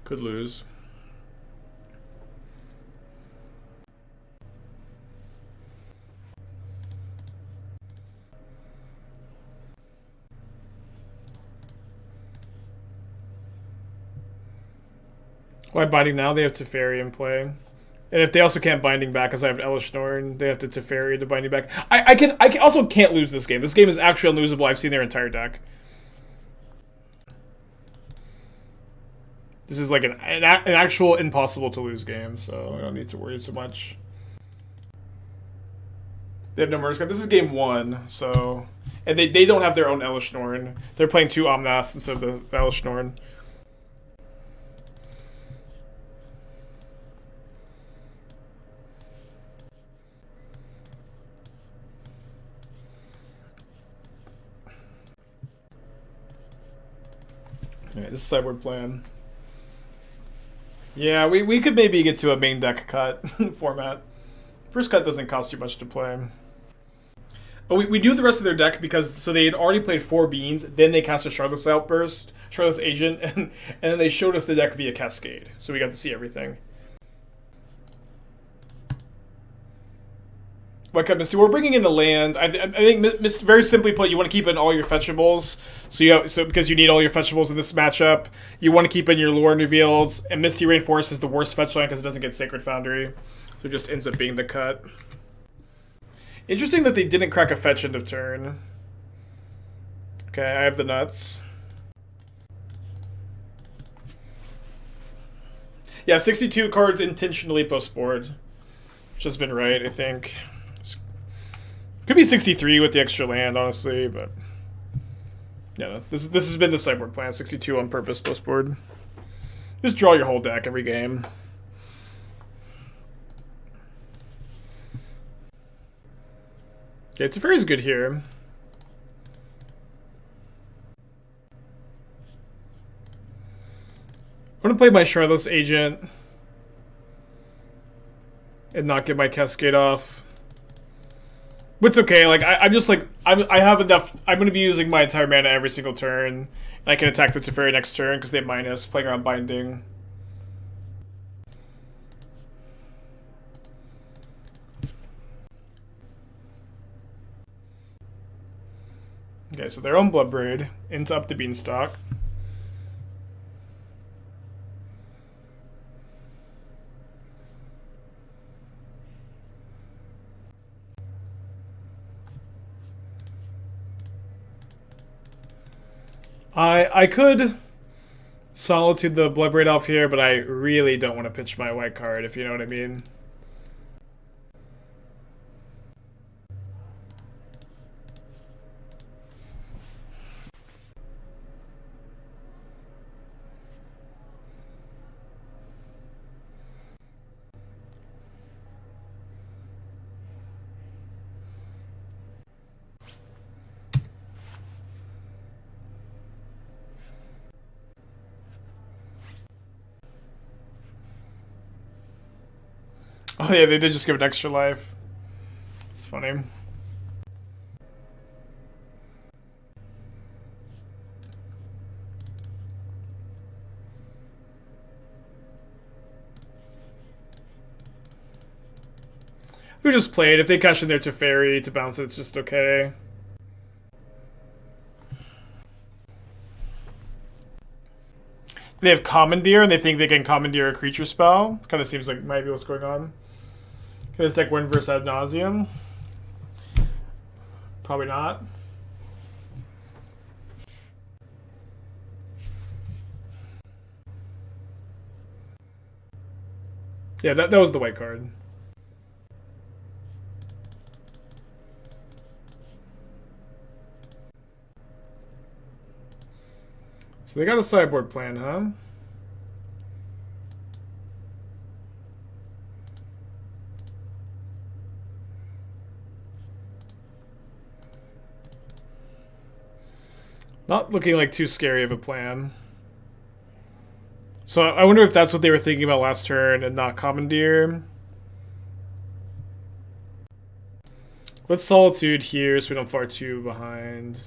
could lose. Why Binding now? They have Teferi in play. And if they also can't Binding back, as I have Elishnorn, they have to Teferi to Binding back. I also can't lose this game. This game is actually unlosable. I've seen their entire deck. This is like an actual impossible to lose game, so I don't need to worry so much. They have no Murderous Card. This is game 1, so... And they don't have their own Elishnorn. They're playing 2 Omnaths instead of the Elishnorn. Alright, this is sideboard plan. Yeah, we could maybe get to a main deck cut format. First cut doesn't cost too much to play. Oh, we do the rest of their deck because so they had already played 4 beans, then they cast a Shardless Outburst, Shardless Agent, and then they showed us the deck via Cascade. So we got to see everything. What Misty? We're bringing in the land. I think, very simply put, you want to keep in all your fetchables. So because you need all your fetchables in this matchup, you want to keep in your Lrien Revealed. And Misty Rainforest is the worst fetch line because it doesn't get Sacred Foundry, so it just ends up being the cut. Interesting that they didn't crack a fetch end of turn. Okay, I have the nuts. Yeah, 62 cards intentionally post-board, which has been right, I think. Could be 63 with the extra land, honestly, but yeah, this has been the sideboard plan. 62 on purpose post-board. Just draw your whole deck every game. Okay, Teferi's good here. I'm gonna play my Shardless Agent and not get my Cascade off. But it's okay, like, I'm just like, I have enough, I'm gonna be using my entire mana every single turn, and I can attack the Teferi next turn, because they have minus, playing around Binding. Okay, so they're on Bloodbraid, into Up the Beanstalk. I could Solitude the Bloodbraid Elf here, but I really don't want to pitch my white card, if you know what I mean. Oh yeah, they did just give it extra life. It's funny. We just played. If they cash in their Teferi to bounce it, it's just okay. They have Commandeer, and they think they can Commandeer a creature spell. Kind of seems like might be what's going on. Can this deck win versus Ad Nauseam? Probably not. Yeah, that was the white card. So they got a sideboard plan, huh? Not looking like too scary of a plan. So I wonder if that's what they were thinking about last turn and not Commandeer. Let's Solitude here so we don't far too behind.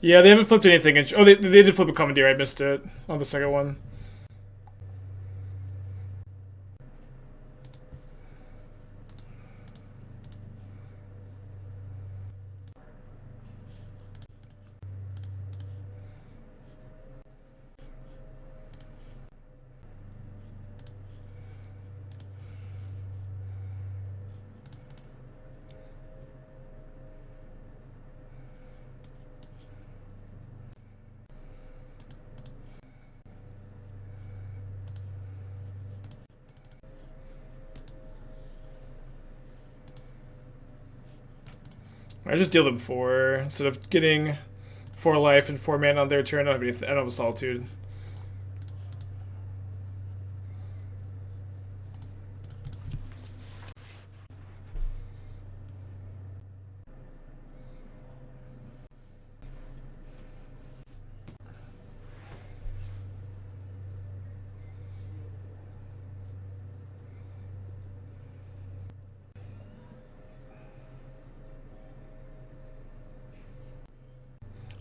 Yeah, they haven't flipped anything. Oh, they did flip a Commandeer. I missed it on the second one. I just deal them 4 instead of getting 4 life and 4 mana on their turn. I don't have a Solitude.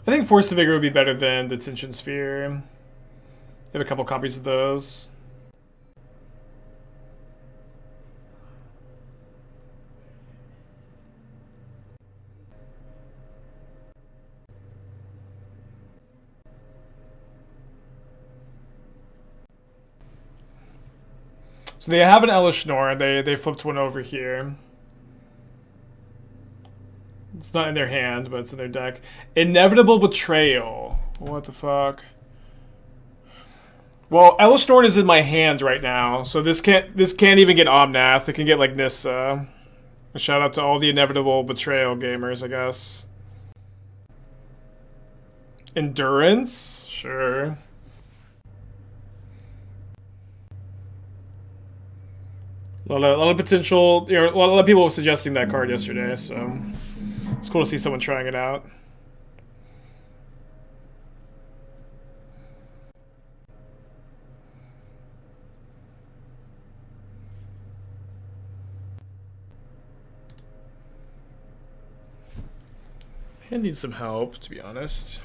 I think Force of Vigor would be better than Detention Sphere. I have a couple copies of those. So they have an Elishnorn. They flipped one over here. It's not in their hand, but it's in their deck. Inevitable Betrayal. What the fuck? Well, Elishnorn is in my hand right now, so this can't even get Omnath. It can get like Nissa. A shout out to all the Inevitable Betrayal gamers, I guess. Endurance? Sure. A lot of potential. You know, a lot of people were suggesting that card yesterday, so it's cool to see someone trying it out. I need some help, to be honest.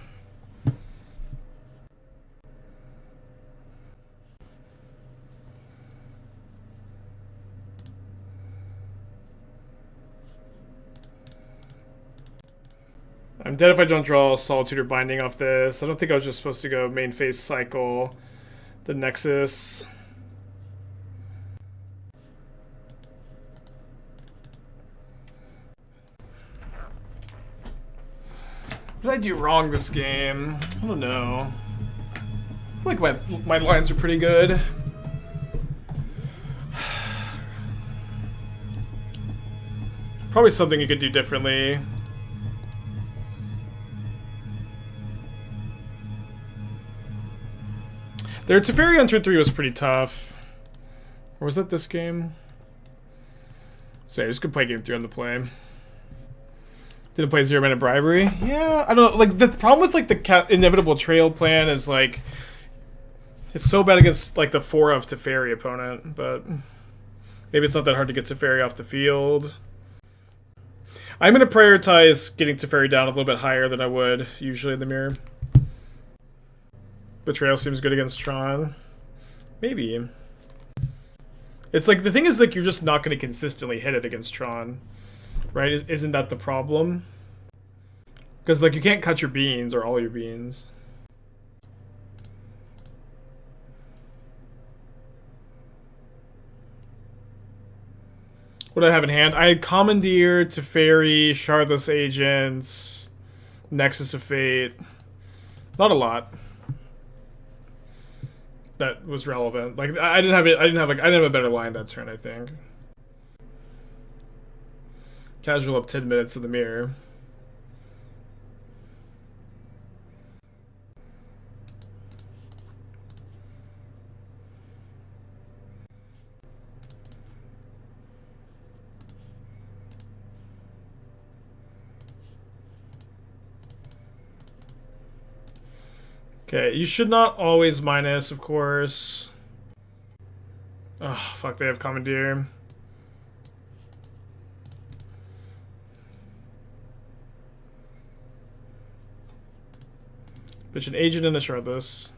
I'm dead if I don't draw Solitude or Binding off this. I don't think I was just supposed to go main phase cycle the Nexus. What did I do wrong this game? I don't know. I feel like my lines are pretty good. Probably something you could do differently. Their Teferi on turn 3 was pretty tough. Or was that this game? So yeah, just gonna play game 3 on the play. Didn't play 0-mana bribery? Yeah, I don't know. Like, the problem with, like, the Inevitable Trail plan is, like, it's so bad against, like, the 4 of Teferi opponent, but maybe it's not that hard to get Teferi off the field. I'm going to prioritize getting Teferi down a little bit higher than I would usually in the mirror. Betrayal seems good against Tron. Maybe. It's like, the thing is, like, you're just not going to consistently hit it against Tron. Right? Isn't that the problem? Because, like, you can't cut your beans or all your beans. What do I have in hand? I had Commandeer, Teferi, Shardless Agent, Nexus of Fate. Not a lot that was relevant. Like, I didn't have a better line that turn, I think. Casual up 10 minutes in the mirror. Okay, you should not always minus, of course. Oh, fuck, they have Commandeer. Bitch, an agent and a Shardless.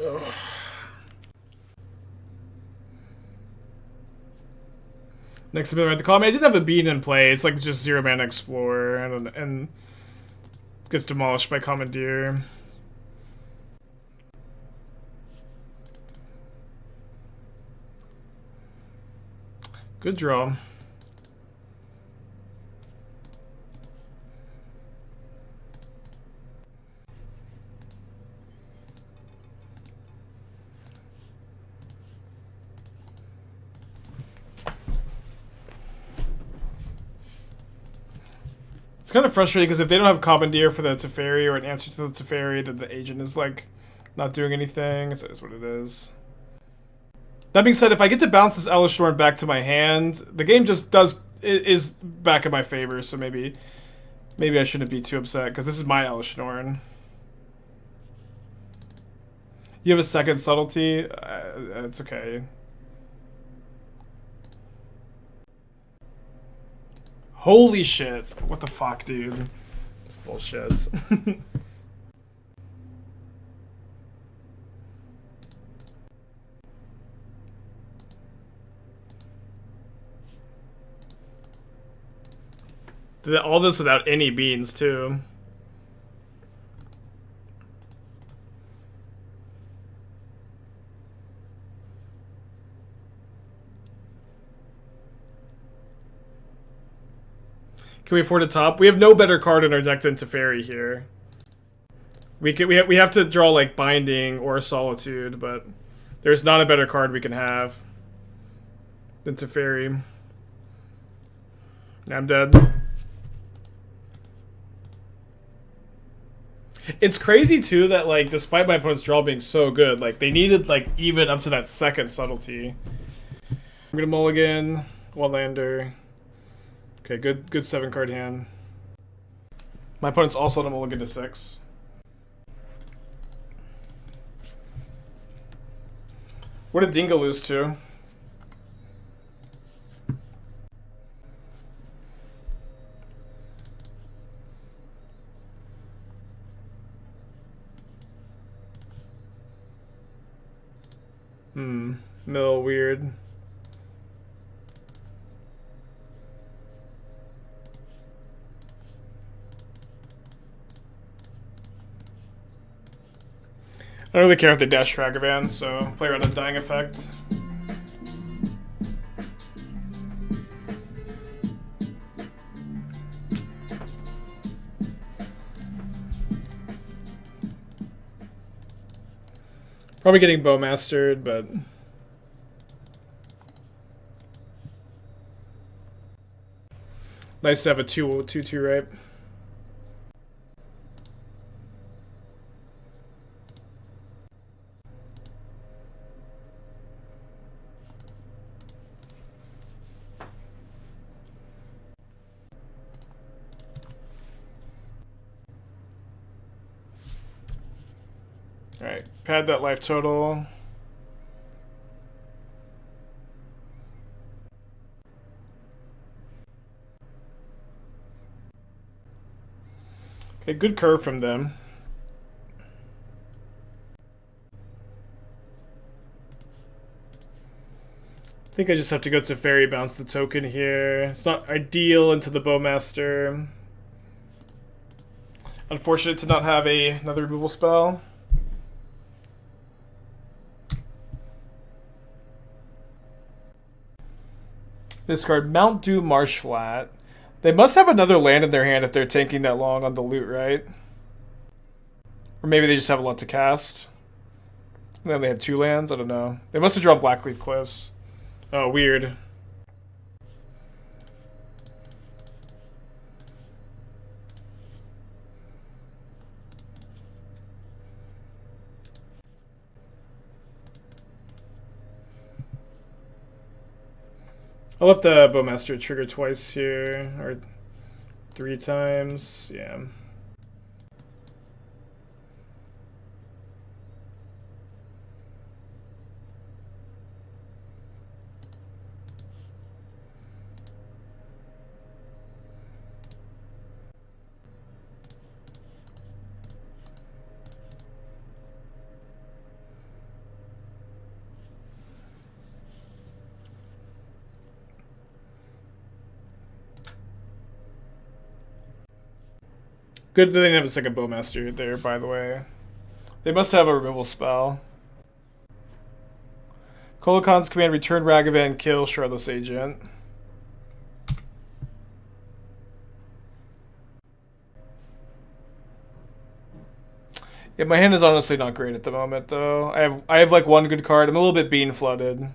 Ugh. Next ability, the column. I did have a bean in play. It's like just 0-mana Explorer and gets demolished by Commandeer. Good draw. It's kind of frustrating because if they don't have Commandeer for the Teferi or an answer to the Teferi, then the agent is like not doing anything. It is what it is. That being said, if I get to bounce this Elishnorn back to my hand, the game just is back in my favor. So maybe I shouldn't be too upset because this is my Elishnorn. You have a second subtlety? It's okay. Holy shit. What the fuck, dude? This bullshit. All this without any beans, too. Can we afford a top? We have no better card in our deck than Teferi here. We have to draw like Binding or Solitude, but there's not a better card we can have than Teferi. I'm dead. It's crazy too that like despite my opponent's draw being so good, like they needed like even up to that second subtlety. I'm gonna mulligan, one lander. Okay, good 7-card hand. My opponent's also gonna mulligan to 6. What did Dingo lose to? Mill weird. I don't really care if they dash Tragavan, so play around a dying effect. Probably getting Bowmastered, but nice to have a 2/2 right? Alright, pad that life total. Okay, good curve from them. I think I just have to go to Fairy, bounce the token here. It's not ideal into the Bowmaster. Unfortunate to not have another removal spell. Discard Mount Dew Marshflat. They must have another land in their hand if they're tanking that long on the loot, right? Or maybe they just have a lot to cast. And then they had 2 lands? I don't know. They must have drawn Blackleaf Cliffs. Oh, weird. I'll let the Bowmaster trigger twice here, or 3 times, yeah. Good that they didn't have a second Bowmaster there, by the way. They must have a removal spell. Kolokan's command, return Ragavan, kill Shardless Agent. Yeah, my hand is honestly not great at the moment, though. I have like 1 good card. I'm a little bit bean flooded.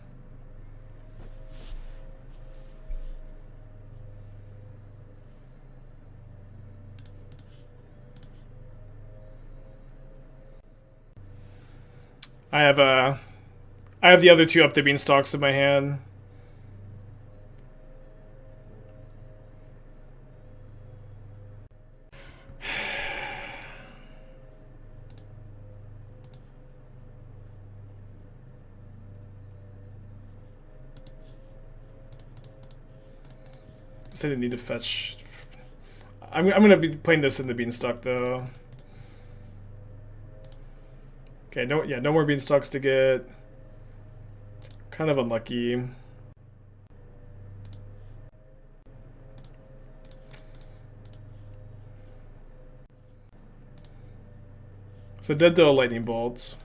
I have the other 2 Up the Beanstalks in my hand. I didn't need to fetch. I'm gonna be playing this in the Beanstalk though. Okay, no more Beanstalks to get. Kind of unlucky. So dead to a lightning bolt.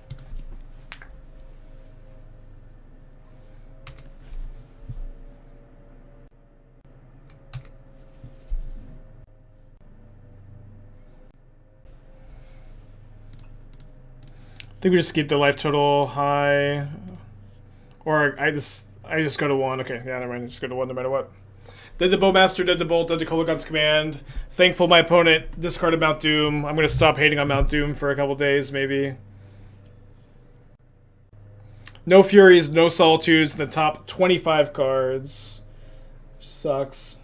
I think we just keep the life total high, or I just go to 1. Okay, yeah, never mind. Just go to 1 no matter what. Dead to Bowmaster, dead to Bolt, dead to Kolagon's Command. Thankful my opponent discarded Mount Doom. I'm gonna stop hating on Mount Doom for a couple days, maybe. No Furies, no Solitudes in the top 25 cards. Sucks.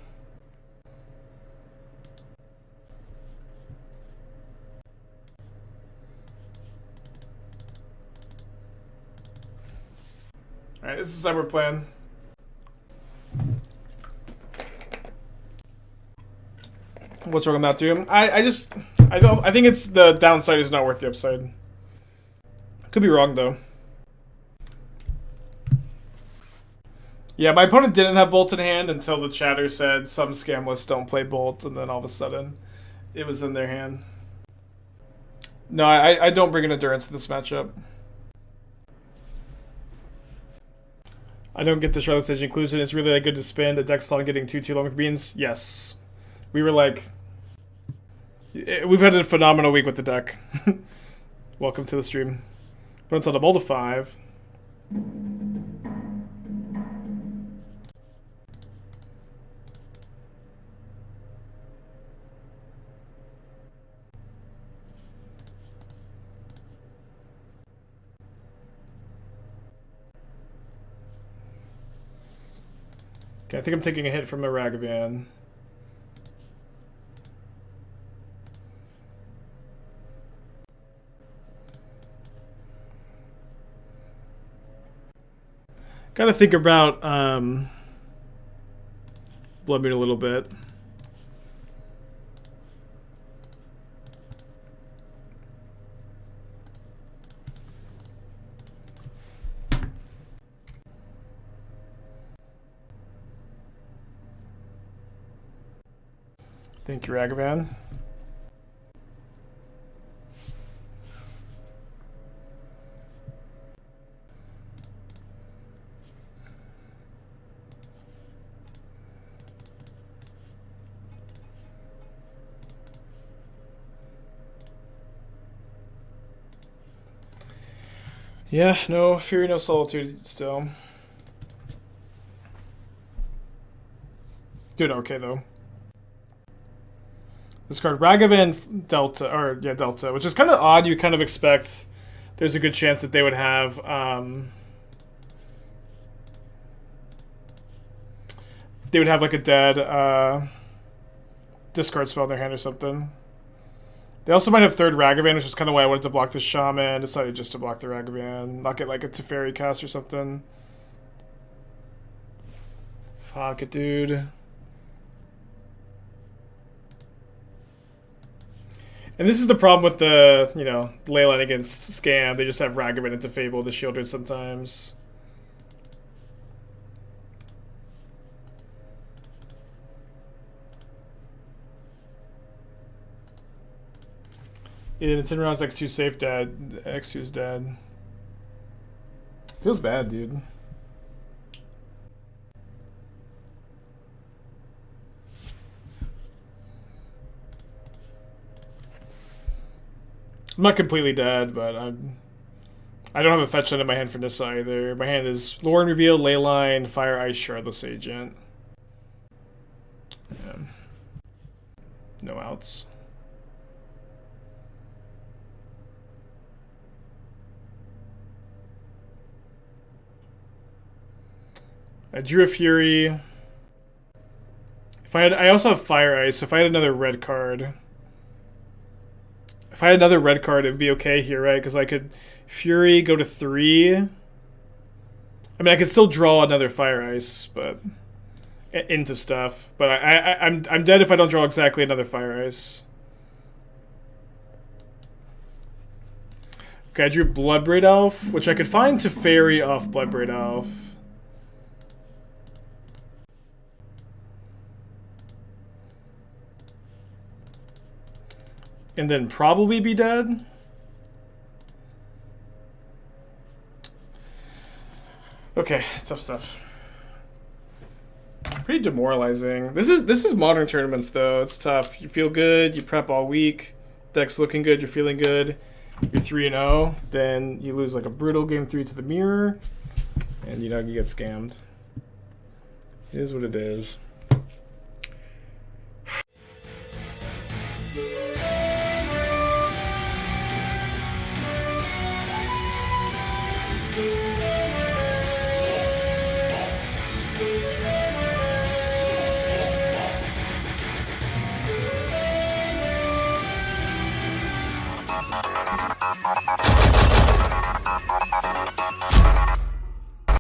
Alright, this is the Cyber plan. What's wrong with Mount Doom? I think it's the downside is not worth the upside. Could be wrong though. Yeah, my opponent didn't have Bolt in hand until the chatter said some scam lists don't play Bolt, and then all of a sudden it was in their hand. No, I don't bring an Endurance to this matchup. I don't get the Shardless Agent inclusion. It's really good to spend a deck slot getting too long with beans. Yes. We were like... We've had a phenomenal week with the deck. Welcome to the stream. But it's on a mold of 5. Okay, I think I'm taking a hit from a Ragavan. Gotta think about Blood Moon a little bit. Thank you, Ragavan. Yeah, no Fury, no Solitude still. Doing okay though. This card, Ragavan Delta, or yeah, Delta, which is kind of odd. You kind of expect there's a good chance that they would have like a dead discard spell in their hand or something. They also might have third Ragavan, which is kind of why I wanted to block the Shaman. Decided just to block the Ragavan, not get like a Teferi cast or something. Fuck it, dude. And this is the problem with the, you know, Leyline against Scam. They just have Ragavan into Fable, the Shieldred sometimes. Yeah, it's in rounds X2 safe dead. X2 is dead. Feels bad, dude. I'm not completely dead, but I don't have a fetch land in my hand for Nissa either. My hand is Lrien Revealed, Leyline, Fire Ice, Shardless Agent. Yeah. No outs. I drew a Fury. I also have Fire Ice, so if I had another red card... If I had another red card, it would be okay here, right? Because I could Fury, go to 3. I mean, I could still draw another Fire Ice, but... into stuff. But I'm dead if I don't draw exactly another Fire Ice. Okay, I drew Bloodbraid Elf, which I could find Teferi off Bloodbraid Elf. And then probably be dead. Okay, tough stuff. Pretty demoralizing. This is modern tournaments though. It's tough. You feel good, you prep all week, deck's looking good, you're feeling good. You're 3-0, then you lose like a brutal game 3 to the mirror, and you know you get scammed. It is what it is.